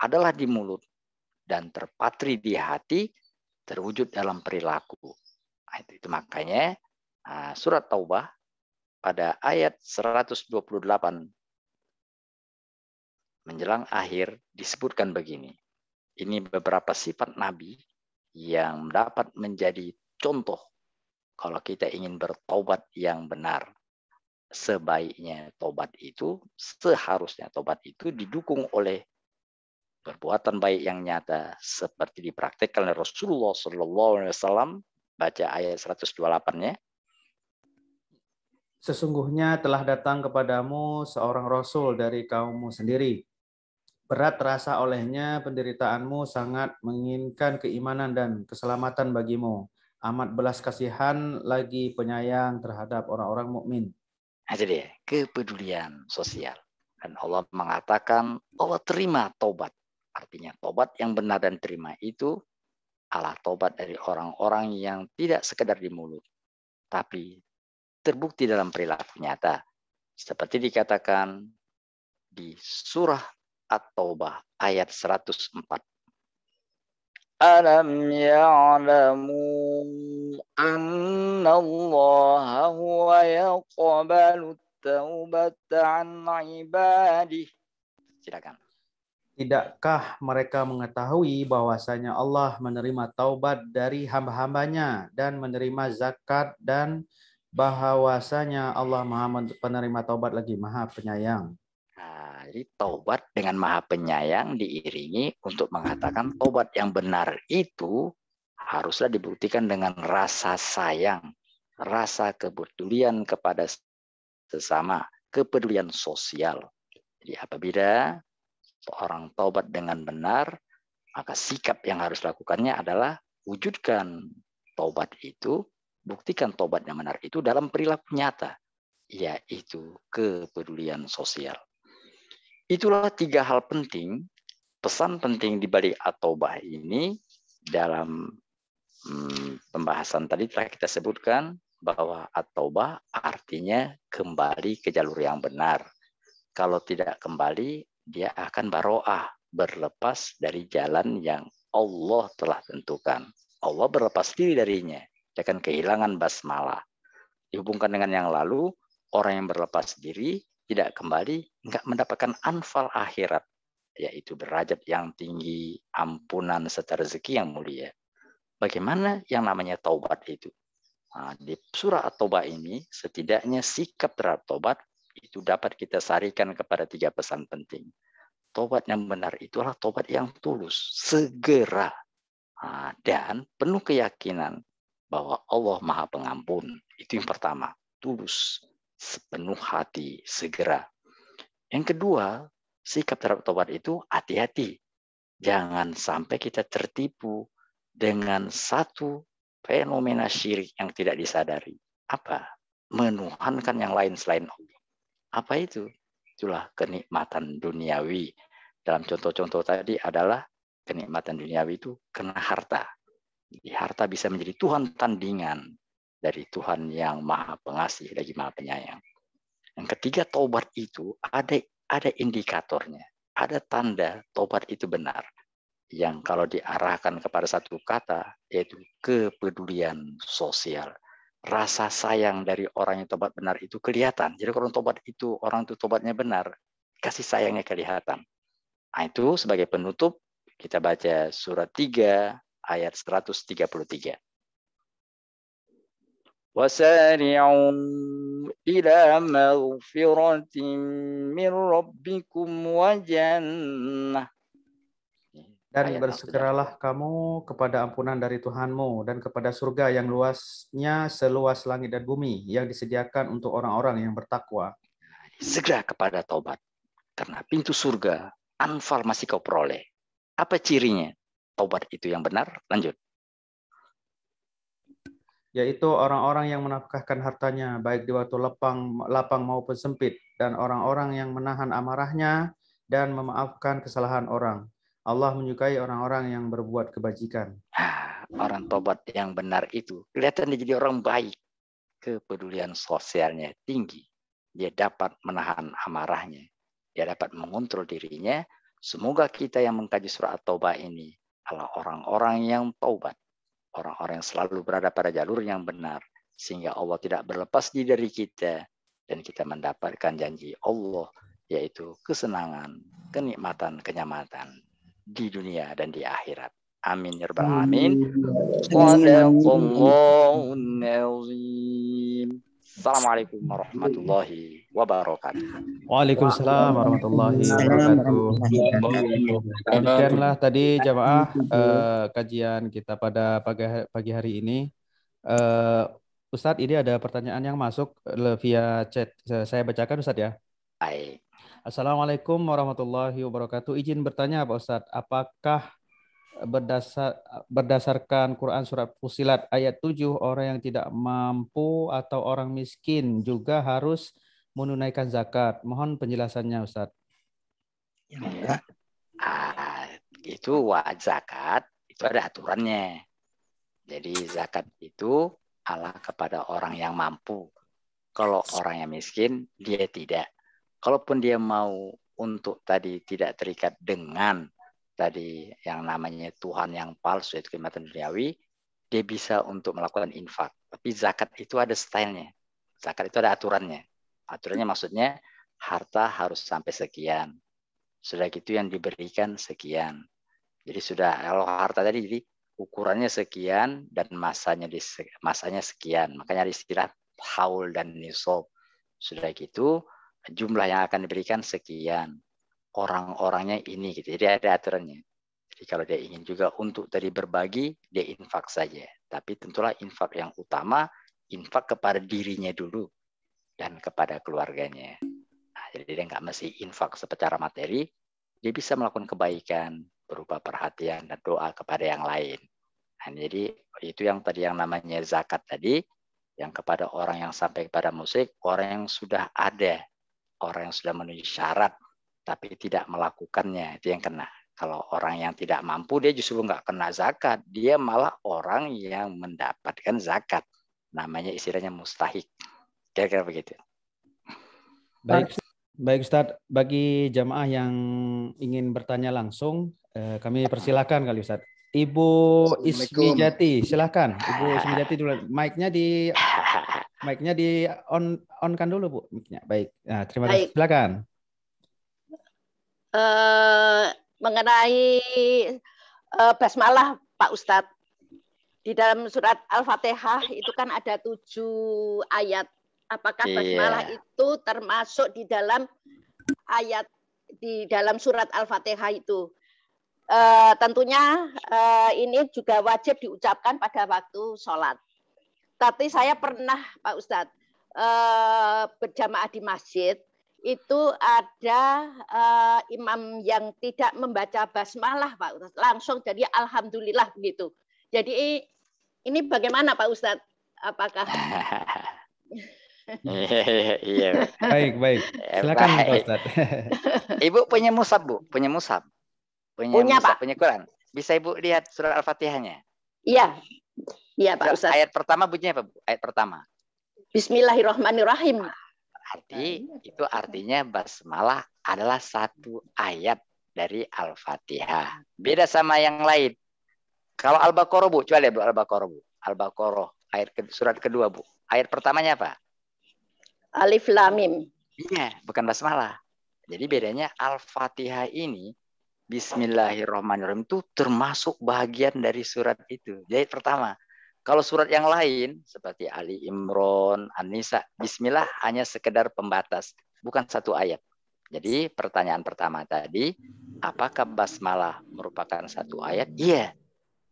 adalah di mulut dan terpatri di hati, terwujud dalam perilaku. Itu makanya surat Taubah pada ayat 128 menjelang akhir disebutkan begini. Ini beberapa sifat Nabi yang dapat menjadi contoh kalau kita ingin bertobat yang benar. Sebaiknya tobat itu, seharusnya tobat itu didukung oleh perbuatan baik yang nyata seperti dipraktikkan oleh Rasulullah SAW. Baca ayat 128-nya. Sesungguhnya telah datang kepadamu seorang rasul dari kaummu sendiri. Berat terasa olehnya penderitaanmu, sangat menginginkan keimanan dan keselamatan bagimu. Amat belas kasihan lagi penyayang terhadap orang-orang mukmin. Nah, jadi kepedulian sosial. Dan Allah mengatakan Allah terima tobat. Artinya tobat yang benar dan terima itu adalah tobat dari orang-orang yang tidak sekedar di mulut, tapi terbukti dalam perilaku nyata. Seperti dikatakan di surah At-Taubah ayat 104. Alam ya'lamu anna Allah huwa yaqbalu taubata an ibadih. Silakan. Tidakkah mereka mengetahui bahwasanya Allah menerima taubat dari hamba-hambanya dan menerima zakat, dan bahwasanya Allah Maha penerima taubat lagi Maha penyayang. Nah, jadi taubat dengan Maha Penyayang diiringi untuk mengatakan taubat yang benar itu haruslah dibuktikan dengan rasa sayang, rasa kepedulian kepada sesama, kepedulian sosial. Jadi apabila seorang taubat dengan benar, maka sikap yang harus dilakukannya adalah wujudkan taubat itu, buktikan taubat yang benar itu dalam perilaku nyata, yaitu kepedulian sosial. Itulah 3 hal penting, pesan penting di balik At-Taubah ini. Dalam pembahasan tadi telah kita sebutkan bahwa At-Taubah artinya kembali ke jalur yang benar. Kalau tidak kembali, dia akan baro'ah, berlepas dari jalan yang Allah telah tentukan. Allah berlepas diri darinya, dia akan kehilangan basmalah. Dihubungkan dengan yang lalu, orang yang berlepas diri tidak kembali, enggak mendapatkan anfal akhirat, yaitu derajat yang tinggi, ampunan serta rezeki yang mulia. Bagaimana yang namanya taubat itu? Nah, di surah At-Taubah ini setidaknya sikap terhadap taubat itu dapat kita sarikan kepada 3 pesan penting. Taubat yang benar itulah taubat yang tulus, segera, dan penuh keyakinan bahwa Allah Maha Pengampun. Itu yang pertama, tulus, sepenuh hati, segera. Yang kedua, sikap terhadap taubat itu hati-hati. Jangan sampai kita tertipu dengan satu fenomena syirik yang tidak disadari. Apa? Menuhankan yang lain selain Allah. Apa itu? Itulah kenikmatan duniawi. Dalam contoh-contoh tadi adalah kenikmatan duniawi itu karena harta. Jadi harta bisa menjadi Tuhan tandingan dari Tuhan yang Maha Pengasih lagi Maha Penyayang. Yang ketiga, taubat itu ada indikatornya, ada tanda taubat itu benar. Yang kalau diarahkan kepada satu kata, yaitu kepedulian sosial. Rasa sayang dari orang yang taubat benar itu kelihatan. Jadi kalau taubat itu, orang itu taubatnya benar, kasih sayangnya kelihatan. Nah, itu sebagai penutup, kita baca surat 3 ayat 133. وَسَارِعُوا إِلَى مَغْفِرَةٍ مِّن رَّبِّكُمْ وَجَنَّةٍ. Dan bersegeralah kamu kepada ampunan dari Tuhanmu dan kepada surga yang luasnya seluas langit dan bumi, yang disediakan untuk orang-orang yang bertakwa. Segera kepada taubat, karena pintu surga, anfal masih kau peroleh. Apa cirinya? Taubat itu yang benar. Lanjut. Yaitu orang-orang yang menafkahkan hartanya, baik di waktu lapang maupun sempit, dan orang-orang yang menahan amarahnya dan memaafkan kesalahan orang. Allah menyukai orang-orang yang berbuat kebajikan. Orang tobat yang benar itu kelihatan dia jadi orang baik. Kepedulian sosialnya tinggi. Dia dapat menahan amarahnya. Dia dapat mengontrol dirinya. Semoga kita yang mengkaji surah At-Taubah ini adalah orang-orang yang taubat. Orang-orang yang selalu berada pada jalur yang benar. Sehingga Allah tidak berlepas diri dari kita. dan kita mendapatkan janji Allah, yaitu kesenangan, kenikmatan, kenyamanan di dunia dan di akhirat. Amin ya rabbal alamin. Shadaqallahul azim. Assalamualaikum warahmatullahi wabarakatuh. Waalaikumsalam warahmatullahi wabarakatuh. Demikianlah tadi jamaah kajian kita pada pagi hari ini. Ustadz, ini ada pertanyaan yang masuk via chat. Saya bacakan Ustadz ya. Baik. Assalamualaikum warahmatullahi wabarakatuh. Izin bertanya Pak Ustadz, apakah berdasarkan Quran surat Fussilat ayat 7 orang yang tidak mampu atau orang miskin juga harus menunaikan zakat? Mohon penjelasannya Ustadz. Ya. Itu zakat itu ada aturannya. Jadi zakat itu Allah kepada orang yang mampu. Kalau orang yang miskin dia tidak. Kalaupun dia mau untuk tadi tidak terikat dengan tadi yang namanya Tuhan yang palsu, itu kenikmatan duniawi, dia bisa untuk melakukan infak. Tapi zakat itu ada stylenya. Zakat itu ada aturannya. Aturannya maksudnya harta harus sampai sekian. Sudah gitu yang diberikan sekian. Jadi sudah, kalau harta tadi jadi ukurannya sekian dan masanya sekian. Makanya ada istilah haul dan nisab. Sudah gitu jumlah yang akan diberikan sekian. Orang-orangnya ini gitu. Jadi ada aturannya. Jadi kalau dia ingin juga untuk tadi berbagi, dia infak saja. Tapi tentulah infak yang utama, infak kepada dirinya dulu dan kepada keluarganya. Nah, jadi dia nggak mesti infak secara materi, dia bisa melakukan kebaikan berupa perhatian dan doa kepada yang lain. Nah, jadi itu yang tadi yang namanya zakat tadi, yang kepada orang yang sampai kepada musyrik, orang yang sudah ada, orang yang sudah memenuhi syarat, tapi tidak melakukannya, itu yang kena. Kalau orang yang tidak mampu, dia justru nggak kena zakat. Dia malah orang yang mendapatkan zakat. Namanya istilahnya mustahik. Kira-kira begitu. Baik Ustadz, bagi jamaah yang ingin bertanya langsung, kami persilakan kali Ustadz. Ibu Ismijati, silakan. Ibu Ismijati dulu. Mic-nya di on-kan dulu Bu. Mic-nya. Baik. Nah, terima kasih. Silakan. Mengenai basmalah Pak Ustadz, di dalam surat Al-Fatihah itu kan ada 7 ayat. Apakah basmalah itu termasuk di dalam ayat di dalam surat Al-Fatihah itu? Tentunya ini juga wajib diucapkan pada waktu sholat. Tapi saya pernah Pak Ustadz berjamaah di masjid, itu ada imam yang tidak membaca basmalah Pak Ustadz, langsung jadi alhamdulillah begitu. Jadi ini bagaimana Pak Ustadz? Apakah Iya. Baik. Silakan Pak Ustadz. Ibu punya mushaf Bu, punya mushaf. Punya Pak. Punya Quran. Bisa Ibu lihat surat Al-Fatihahnya? Iya. Iya Pak Ustadz. Ayat pertama bunyinya apa Bu? Ayat pertama. Bismillahirrahmanirrahim. Itu artinya basmalah adalah satu ayat dari Al-Fatihah. Beda sama yang lain. Kalau Al-Baqarah Bu, coba lihat Bu Al-Baqarah Bu. Al-Baqarah surat kedua Bu. Ayat pertamanya apa? Alif Lam Mim. Iya, bukan basmalah. Jadi bedanya Al-Fatihah ini Bismillahirrahmanirrahim itu termasuk bagian dari surat itu. Jadi pertama, kalau surat yang lain seperti Ali Imran, An-Nisa, Bismillah hanya sekedar pembatas, bukan satu ayat. Jadi pertanyaan pertama tadi, apakah basmalah merupakan satu ayat? Iya,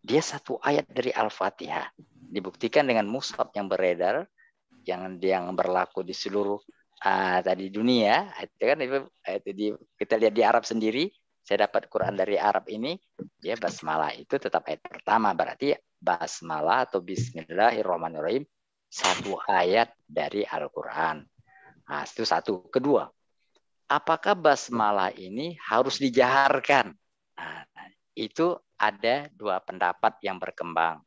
dia satu ayat dari Al-Fatihah. Dibuktikan dengan mushaf yang beredar, yang berlaku di seluruh tadi dunia. Itu kan kita lihat di Arab sendiri. Saya dapat Quran dari Arab ini, dia basmalah itu tetap ayat pertama. Berarti basmalah atau Bismillahirrahmanirrahim satu ayat dari Al-Quran. Nah, itu satu. Kedua, apakah basmalah ini harus dijaharkan? Nah, itu ada dua pendapat yang berkembang.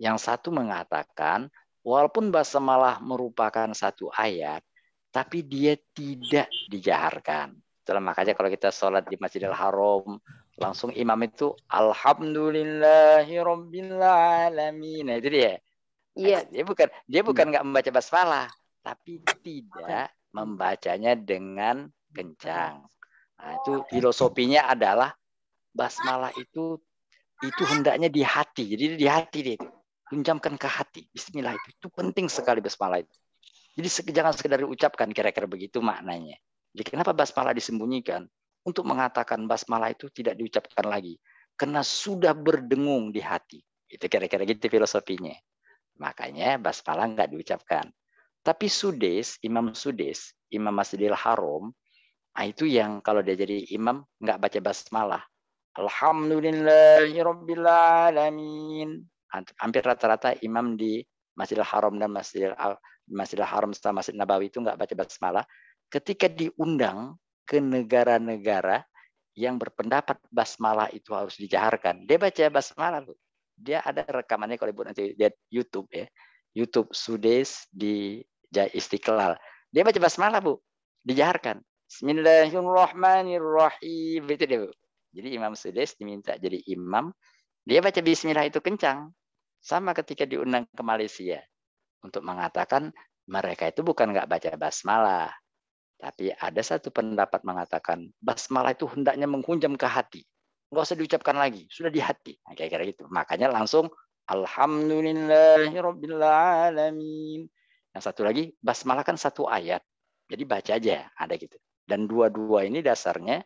Yang satu mengatakan, walaupun basmalah merupakan satu ayat, tapi dia tidak dijaharkan. Itulah makanya kalau kita sholat di Masjidil Haram, langsung imam itu Alhamdulillahirobbilalamin. Nah, itu dia. Iya. Dia bukan nggak membaca basmalah, tapi tidak membacanya dengan kencang. Nah, itu filosofinya adalah basmalah itu hendaknya di hati. Jadi di hati dia itu. Tunjamkan ke hati. Bismillah itu penting sekali basmalah itu. Jadi jangan sekedar diucapkan, kira-kira begitu maknanya. Jadi kenapa basmalah disembunyikan? Untuk mengatakan basmalah itu tidak diucapkan lagi. Karena sudah berdengung di hati. Itu kira-kira gitu filosofinya. Makanya basmalah nggak diucapkan. Tapi Imam Sudes, Imam Masjidil Haram, itu yang kalau dia jadi imam nggak baca basmalah. Alhamdulillahirabbil alamin. Hampir rata-rata imam di Masjidil Haram dan Masjidil Haram serta Masjid Nabawi itu nggak baca basmalah. Ketika diundang ke negara-negara yang berpendapat basmalah itu harus dijaharkan, dia baca basmalah. Dia ada rekamannya kalau ibu nanti lihat YouTube ya. YouTube Sudes di Istiqlal. Dia baca basmalah, Bu. Dijaharkan. Bismillahirrahmanirrahim. Itu dia, Bu. Jadi Imam Sudes diminta jadi imam. Dia baca bismillah itu kencang. Sama ketika diundang ke Malaysia. Untuk mengatakan mereka itu bukan nggak baca basmalah. Tapi ada satu pendapat mengatakan basmalah itu hendaknya menghunjam ke hati. Nggak usah diucapkan lagi. Sudah di hati. Nah, kira-kira gitu. Makanya langsung Alhamdulillahirabbil alamin. Yang satu lagi basmalah kan satu ayat. Jadi baca aja, ada gitu. Dan dua-dua ini dasarnya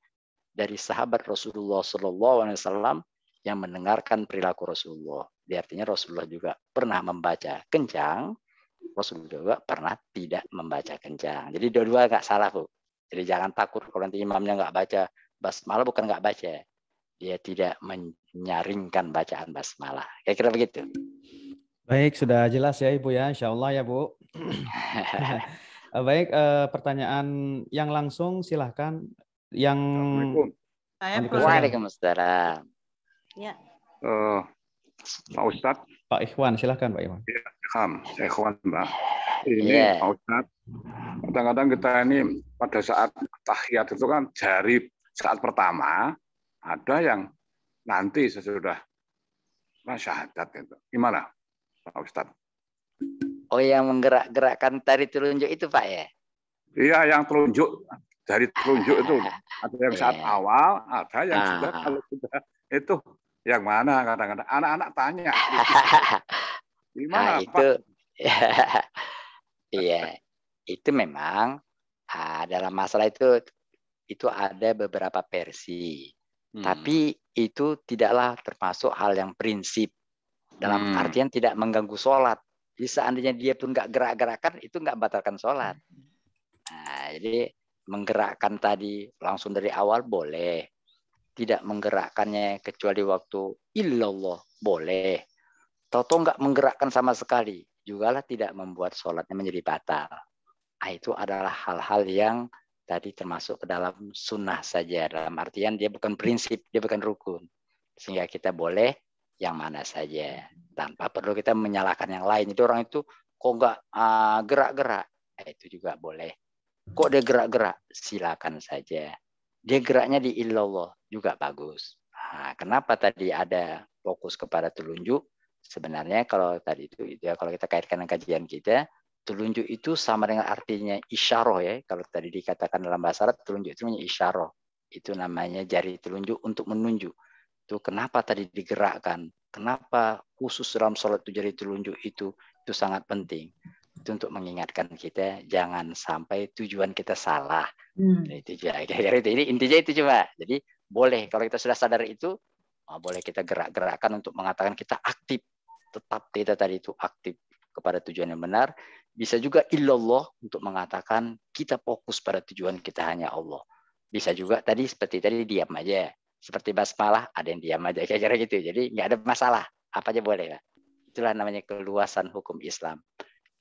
dari sahabat Rasulullah SAW yang mendengarkan perilaku Rasulullah. Artinya Rasulullah juga pernah membaca kencang, Rasulullah juga pernah tidak membaca kencang. Jadi dua-dua nggak salah, Bu. Jadi jangan takut kalau nanti imamnya nggak baca basmalah, bukan nggak baca. Dia tidak menyaringkan bacaan basmalah. Kira-kira begitu. Baik, sudah jelas ya Ibu ya, insya Allah ya Bu. Baik, pertanyaan yang langsung silahkan. Yang Waalaikumsalam. Ya. Pak Ustadz. Pak Ikhwan, silahkan Pak Ikhwan. Ya, Ikhwan, Mbak. Ini Pak Ustadz, kadang-kadang kita ini pada saat tahiyat itu kan jari saat pertama, ada yang nanti sesudah syahadat itu. Gimana Pak Ustadz? Oh, yang menggerak-gerakkan tari telunjuk itu Pak ya? Iya, yang telunjuk, jari telunjuk itu. Ada yang saat awal, ada yang sudah kalau sudah itu yang mana kadang-kadang anak-anak tanya. Gimana itu, Pak? Iya, itu memang dalam masalah itu ada beberapa versi. Tapi itu tidaklah termasuk hal yang prinsip. Dalam artian tidak mengganggu sholat. Jadi seandainya dia pun nggak gerak-gerakan, itu nggak batalkan sholat. Nah, jadi menggerakkan tadi langsung dari awal boleh. Tidak menggerakkannya kecuali waktu illallah boleh. Toto nggak menggerakkan sama sekali. Jugalah tidak membuat sholatnya menjadi batal. Nah, itu adalah hal-hal yang tadi termasuk ke dalam sunnah saja. Dalam artian dia bukan prinsip, dia bukan rukun. Sehingga kita boleh yang mana saja. Tanpa perlu kita menyalahkan yang lain. Itu orang itu kok nggak gerak-gerak. Itu juga boleh. Kok dia gerak-gerak? Silakan saja. Dia geraknya di illallah juga bagus. Nah, kenapa tadi ada fokus kepada telunjuk? Sebenarnya kalau tadi itu ya, kalau kita kaitkan dengan kajian kita, telunjuk itu sama dengan artinya isyarah ya. Kalau tadi dikatakan dalam bahasa Arab, telunjuk itu namanya isyarah. Itu namanya jari telunjuk untuk menunjuk. Itu kenapa tadi digerakkan? Kenapa khusus dalam sholat itu jari telunjuk itu sangat penting. Itu untuk mengingatkan kita jangan sampai tujuan kita salah. Itu aja. Ini intinya itu cuma. Jadi boleh kalau kita sudah sadar itu, boleh kita gerak-gerakan untuk mengatakan kita aktif. Tetap kita tadi itu aktif kepada tujuan yang benar. Bisa juga illallah untuk mengatakan kita fokus pada tujuan kita hanya Allah. Bisa juga tadi seperti tadi diam aja. Seperti basmalah ada yang diam aja kira-kira gitu. Jadi nggak ada masalah. Apa aja boleh. Pak. Itulah namanya keluasan hukum Islam.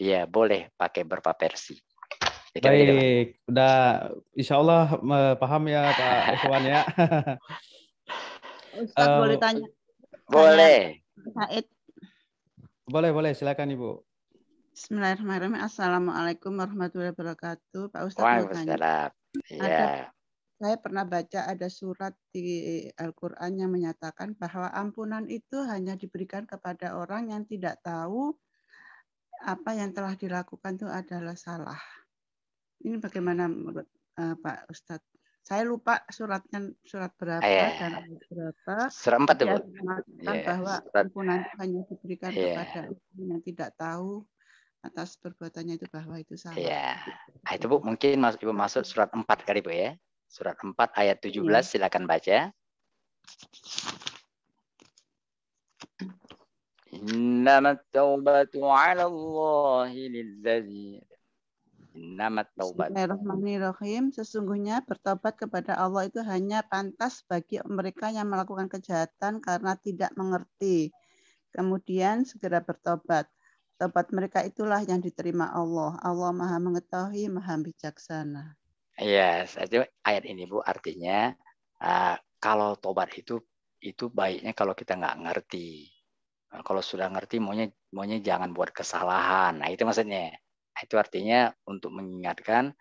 Iya boleh pakai beberapa versi. Baik, udah insya Allah paham ya Pak Ikhwan ya. Ustaz boleh tanya? Boleh. Said. Boleh, silakan Ibu. Bismillahirrahmanirrahim. Assalamualaikum warahmatullahi wabarakatuh. Pak Ustadz mau tanya. Ya. Saya pernah baca ada surat di Al-Quran yang menyatakan bahwa ampunan itu hanya diberikan kepada orang yang tidak tahu apa yang telah dilakukan itu adalah salah. Ini bagaimana menurut Pak Ustadz? Saya lupa surat berapa dan ayat berapa. Surat 4 dia Bu. mengatakan bahwa ampunan itu hanya diberikan kepada orang yang tidak tahu atas perbuatannya itu, bahwa itu salah. Iya. Itu Bu, mungkin Ibu masuk surat 4 kali Bu ya. Surat 4 ayat 17, silakan baca. Innamat taubatu 'ala Allahi lilladzi Bismillahirrahmanirrahim. Sesungguhnya bertobat kepada Allah itu hanya pantas bagi mereka yang melakukan kejahatan karena tidak mengerti. Kemudian segera bertobat. Tobat mereka itulah yang diterima Allah. Allah Maha Mengetahui, Maha Bijaksana. Yes, itu ayat ini Bu artinya kalau tobat itu baiknya kalau kita nggak ngerti. Kalau sudah ngerti maunya jangan buat kesalahan. Nah itu maksudnya. Itu artinya untuk mengingatkan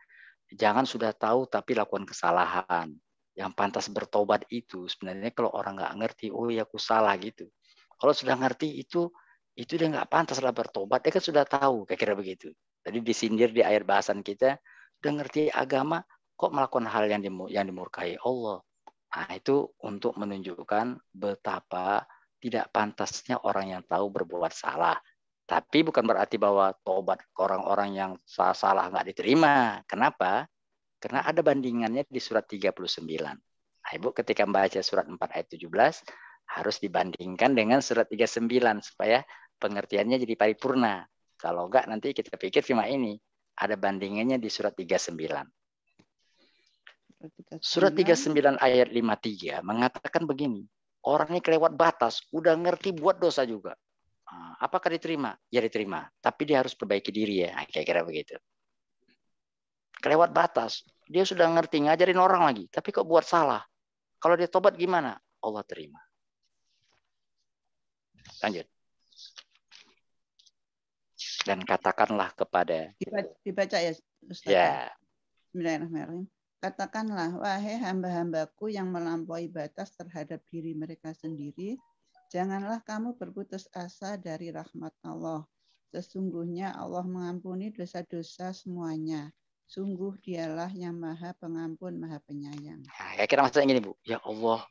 jangan sudah tahu tapi lakukan kesalahan. Yang pantas bertobat itu sebenarnya kalau orang nggak ngerti, oh ya aku salah gitu. Kalau sudah ngerti itu dia nggak pantas lah bertobat. Dia kan sudah tahu, kira-kira begitu. Tadi disindir di ayat bahasan kita, udah ngerti agama kok melakukan hal yang dimurkai Allah. Nah itu untuk menunjukkan betapa tidak pantasnya orang yang tahu berbuat salah. Tapi bukan berarti bahwa tobat orang-orang yang salah nggak diterima. Kenapa? Karena ada bandingannya di surat 39. Nah, Ibu ketika membaca surat 4 ayat 17 harus dibandingkan dengan surat 39 supaya pengertiannya jadi paripurna. Kalau enggak nanti kita pikir cuma ini. Ada bandingannya di surat 39. Surat 39 ayat 53 mengatakan begini. Orang ini kelewat batas, udah ngerti buat dosa juga. Apakah diterima? Ya diterima. Tapi dia harus perbaiki diri ya. Kira-kira begitu. Kelewat batas. Dia sudah ngerti ngajarin orang lagi. Tapi kok buat salah. Kalau dia tobat gimana? Allah terima. Lanjut. Dan katakanlah kepada. Dibaca ya Ustaz. Ya. Bismillahirrahmanirrahim. Katakanlah, wahai hamba-hambaku yang melampaui batas terhadap diri mereka sendiri. Janganlah kamu berputus asa dari rahmat Allah. Sesungguhnya Allah mengampuni dosa-dosa semuanya. Sungguh dialah yang Maha Pengampun, Maha Penyayang. Nah, kira maksudnya gini Bu. Ya Allah,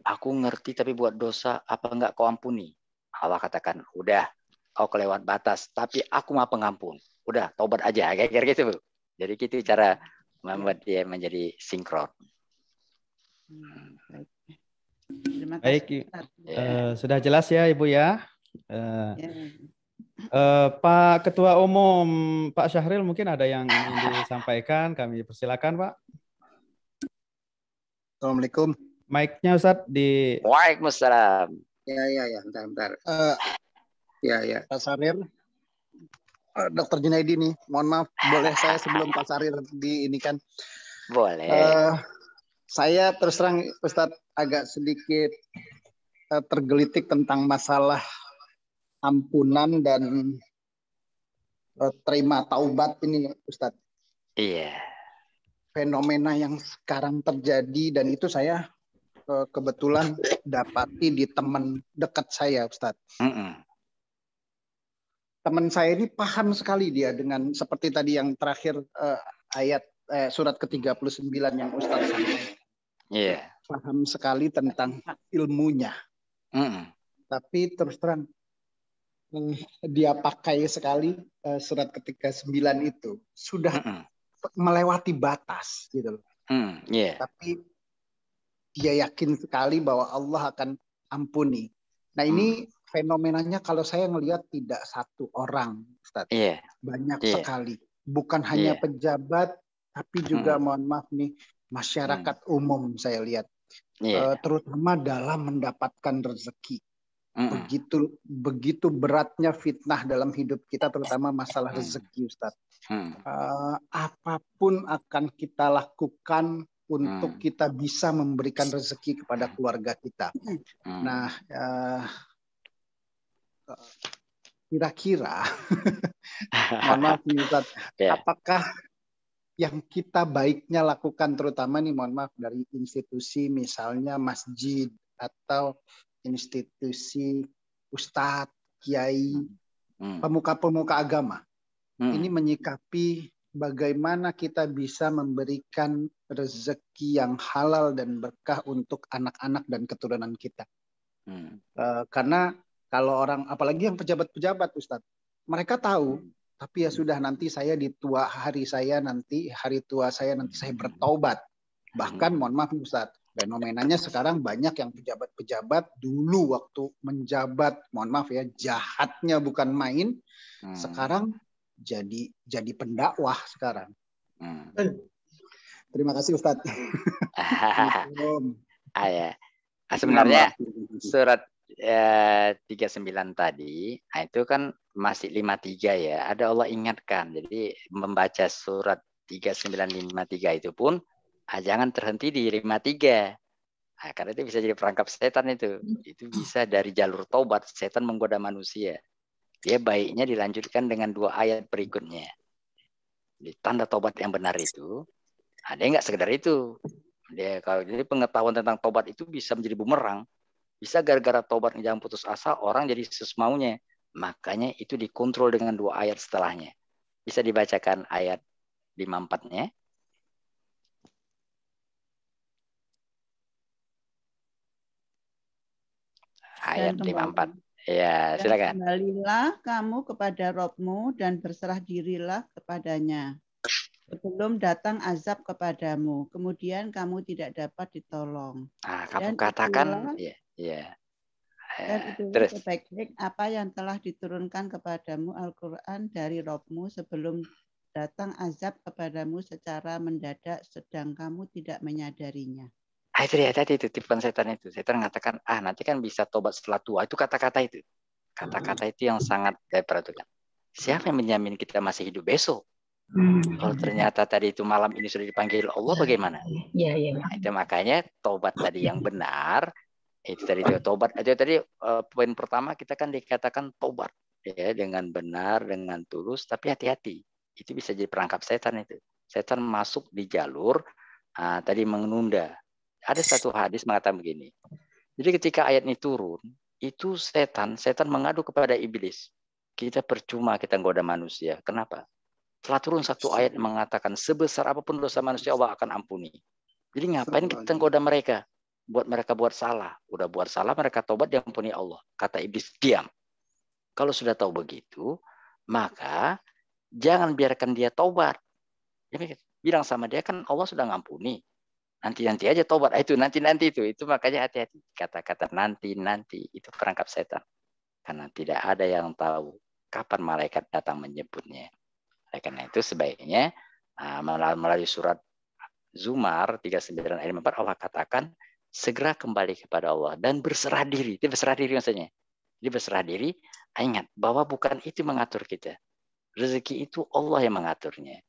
aku ngerti tapi buat dosa, apa enggak kau ampuni? Allah katakan, udah, kau kelewat batas, tapi aku Maha Pengampun. Udah, tobat aja. Kira-kira gitu Bu. Jadi gitu cara membuat dia menjadi sinkron. Baik, sudah jelas ya Ibu ya. Pak Ketua Umum Pak Syahril mungkin ada yang ingin disampaikan, kami persilakan Pak. Assalamualaikum. Mic-nya Ustadz di. Waalaikumsalam. Ya, bentar. Ya, Pak Syahril. Dr. Junaidi nih, mohon maaf, boleh saya sebelum Pak Syahril ini kan? Boleh. Saya terus terang Ustadz agak sedikit tergelitik tentang masalah ampunan dan terima taubat ini Ustadz. Iya. Fenomena yang sekarang terjadi dan itu saya kebetulan dapati di teman dekat saya Ustadz. Teman saya ini paham sekali dia dengan seperti tadi yang terakhir ayat surat ke-39 yang Ustadz sampaikan. Yeah. Paham sekali tentang ilmunya. Tapi terus terang dia pakai sekali surat ke-39 itu sudah melewati batas gitu. Tapi dia yakin sekali bahwa Allah akan ampuni. Nah ini fenomenanya kalau saya ngelihat tidak satu orang, Ustaz. Banyak sekali. Bukan hanya pejabat, tapi juga mohon maaf nih masyarakat umum saya lihat. Terutama dalam mendapatkan rezeki. Begitu beratnya fitnah dalam hidup kita, terutama masalah rezeki, Ustaz. Apapun akan kita lakukan untuk kita bisa memberikan rezeki kepada keluarga kita. Nah, kira-kira, mohon maaf nih Ustaz, apakah yang kita baiknya lakukan, terutama nih mohon maaf dari institusi misalnya masjid atau institusi ustadz, kiai, pemuka-pemuka agama ini menyikapi bagaimana kita bisa memberikan rezeki yang halal dan berkah untuk anak-anak dan keturunan kita. Karena kalau orang, apalagi yang pejabat-pejabat, Ustadz, mereka tahu, tapi ya sudah, nanti saya di tua hari saya nanti, hari tua saya nanti saya bertaubat. Bahkan mohon maaf Ustadz, fenomenanya sekarang banyak yang pejabat-pejabat dulu waktu menjabat, mohon maaf ya, jahatnya bukan main, sekarang jadi pendakwah sekarang. Terima kasih Ustadz. Sebenarnya surat 39 tadi, itu kan masih 53 ya. Ada Allah ingatkan. Jadi membaca surat 3953 itu pun jangan terhenti di 53. Karena itu bisa jadi perangkap setan itu. Itu bisa dari jalur taubat, setan menggoda manusia. Dia baiknya dilanjutkan dengan 2 ayat berikutnya. Di tanda taubat yang benar itu, ada yang nggak sekedar itu. Dia kalau jadi pengetahuan tentang taubat itu bisa menjadi bumerang. Bisa gara-gara taubat jangan putus asa, orang jadi semaunya. Makanya itu dikontrol dengan 2 ayat setelahnya. Bisa dibacakan ayat 54-nya. Ayat 54. Ya, silakan. Kembalilah kamu kepada Robmu dan berserah dirilah kepadanya. Sebelum datang azab kepadamu, kemudian kamu tidak dapat ditolong. Kamu katakan, dan itulah sebaik-baik apa yang telah diturunkan kepadamu Al-Quran dari Robmu sebelum datang azab kepadamu secara mendadak, sedang kamu tidak menyadarinya. Itu dia tadi itu tipuan setan itu. Setan mengatakan, nanti kan bisa tobat setelah tua. Itu kata-kata itu. Kata-kata itu yang sangat diperhatikan. Siapa yang menjamin kita masih hidup besok? Kalau ternyata tadi itu malam ini sudah dipanggil Allah, bagaimana? Itu makanya tobat tadi yang benar. Itu tadi itu tobat. Itu tadi poin pertama kita kan dikatakan tobat ya, dengan benar, dengan tulus, tapi hati-hati. Itu bisa jadi perangkap setan itu. Setan masuk di jalur tadi menunda. Ada satu hadis mengatakan begini. Jadi ketika ayat ini turun, itu setan mengadu kepada iblis. Kita percuma kita goda manusia. Kenapa? Telah turun satu ayat yang mengatakan sebesar apapun dosa manusia Allah akan ampuni. Jadi ngapain kita goda mereka? Buat mereka buat salah. Udah buat salah mereka tobat diampuni Allah. Kata iblis, diam. Kalau sudah tahu begitu, maka jangan biarkan dia tobat. Jadi, bilang sama dia kan Allah sudah ngampuni. Nanti aja tobat. Itu nanti itu. Itu makanya hati-hati. Kata-kata nanti itu perangkap setan. Karena tidak ada yang tahu kapan malaikat datang menyebutnya. Karena itu sebaiknya melalui surat Zumar 39 ayat 4 Allah katakan segera kembali kepada Allah dan berserah diri. Itu berserah diri maksudnya. Jadi berserah diri, ingat bahwa bukan itu mengatur kita. Rezeki itu Allah yang mengaturnya.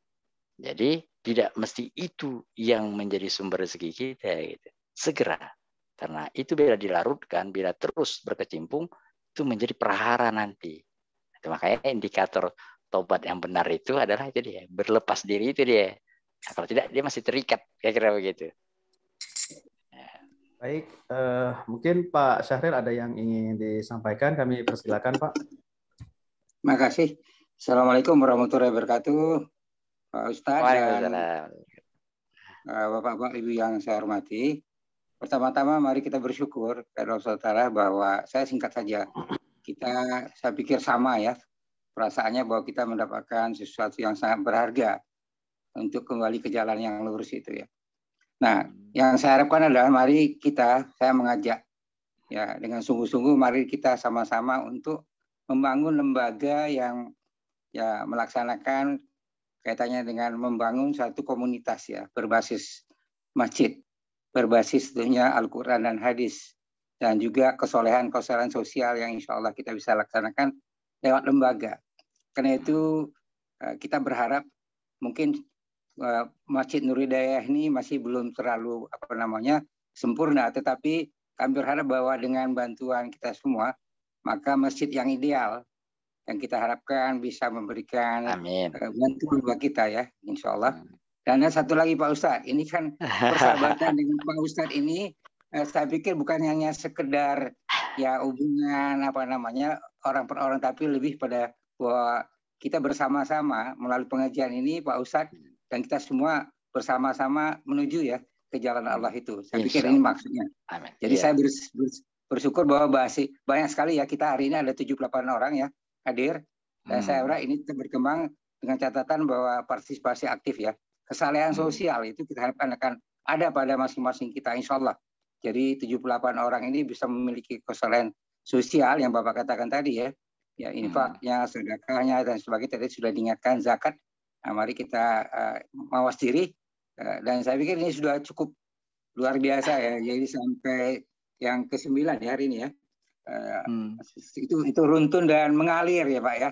Jadi tidak mesti itu yang menjadi sumber rezeki kita. Gitu. Segera. Karena itu bila dilarutkan, bila terus berkecimpung, itu menjadi prahara nanti. Itu makanya indikator tobat yang benar itu adalah itu dia. Berlepas diri itu dia. Nah, kalau tidak, dia masih terikat. Kira-kira begitu. Baik, mungkin Pak Syahril ada yang ingin disampaikan. Kami persilakan Pak. Terima kasih. Assalamualaikum warahmatullahi wabarakatuh. Pak Ustadz dan Bapak-Bapak Ibu yang saya hormati. Pertama-tama mari kita bersyukur kepada Allah Ta'ala bahwa saya singkat saja. Saya pikir sama ya. Perasaannya bahwa kita mendapatkan sesuatu yang sangat berharga untuk kembali ke jalan yang lurus itu ya. Nah, yang saya harapkan adalah mari saya mengajak ya dengan sungguh-sungguh mari kita sama-sama untuk membangun lembaga yang ya melaksanakan kaitannya dengan membangun satu komunitas ya berbasis masjid, berbasis tentunya Al-Quran dan hadis dan juga kesolehan sosial yang insya Allah kita bisa laksanakan lewat lembaga. Karena itu kita berharap mungkin Masjid Nur Hidayah ini masih belum terlalu sempurna, tetapi kami berharap bahwa dengan bantuan kita semua, maka masjid yang ideal yang kita harapkan bisa memberikan bantuan buat kita ya, insya Allah. Dan ada satu lagi Pak Ustadz, ini kan persahabatan dengan Pak Ustadz ini, saya pikir bukan hanya sekedar ya hubungan orang per orang, tapi lebih pada bahwa kita bersama-sama melalui pengajian ini Pak Ustadz, dan kita semua bersama-sama menuju ya ke jalan Allah itu. Saya pikir ini maksudnya. Amin. Jadi saya bersyukur bahwa banyak sekali ya, kita hari ini ada 78 orang ya hadir, dan saya harap ini berkembang dengan catatan bahwa partisipasi aktif ya. Kesalehan sosial itu kita harapkan akan ada pada masing-masing kita, insya Allah. Jadi 78 orang ini bisa memiliki kesalehan sosial yang Bapak katakan tadi ya. Ya, infaknya, sedekahnya, dan sebagainya tadi sudah diingatkan, zakat. Nah, mari kita mawas diri. Dan saya pikir ini sudah cukup luar biasa ya. Jadi sampai yang ke-9 ya hari ini ya. Itu runtun dan mengalir ya Pak ya.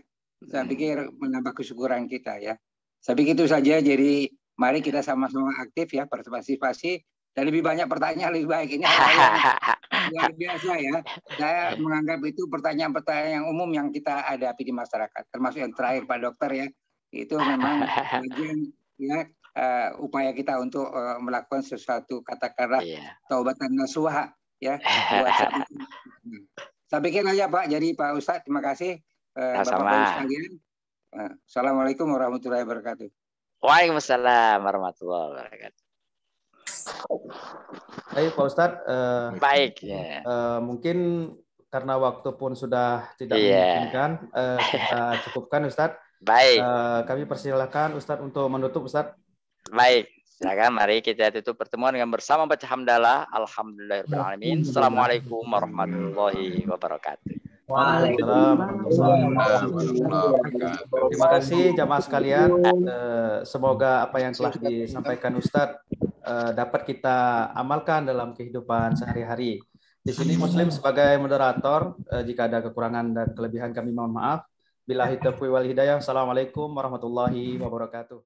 Saya pikir menambah kesyukuran kita ya. Saya pikir itu saja. Jadi mari kita sama-sama aktif ya, partisipasi. Dan lebih banyak pertanyaan lebih baik. Ini luar biasa ya. Saya menganggap itu pertanyaan-pertanyaan yang umum yang kita hadapi di masyarakat. Termasuk yang terakhir Pak Dokter ya. Itu memang bagian ya, upaya kita untuk melakukan sesuatu, katakanlah taubatan nasuha ya. Saya pikir aja Pak. Jadi Pak Ustadz, terima kasih. Bapak-Bapak sekalian. Assalamualaikum warahmatullahi wabarakatuh. Waalaikumsalam warahmatullahi wabarakatuh. Baik Pak Ustadz, baik. Mungkin karena waktu pun sudah tidak memungkinkan, kita cukupkan Ustadz. Baik. Kami persilakan Ustadz untuk menutup Ustadz. Baik, silakan mari kita tutup pertemuan dengan bersama baca hamdalah. Alhamdulillahirrahmanirrahim. Assalamualaikum warahmatullahi wabarakatuh. Terima kasih jamaah sekalian. Semoga apa yang telah disampaikan Ustadz dapat kita amalkan dalam kehidupan sehari-hari. Di sini Muslim sebagai moderator, jika ada kekurangan dan kelebihan kami mohon maaf. Billahi taufiq wal hidayah. Assalamualaikum warahmatullahi wabarakatuh.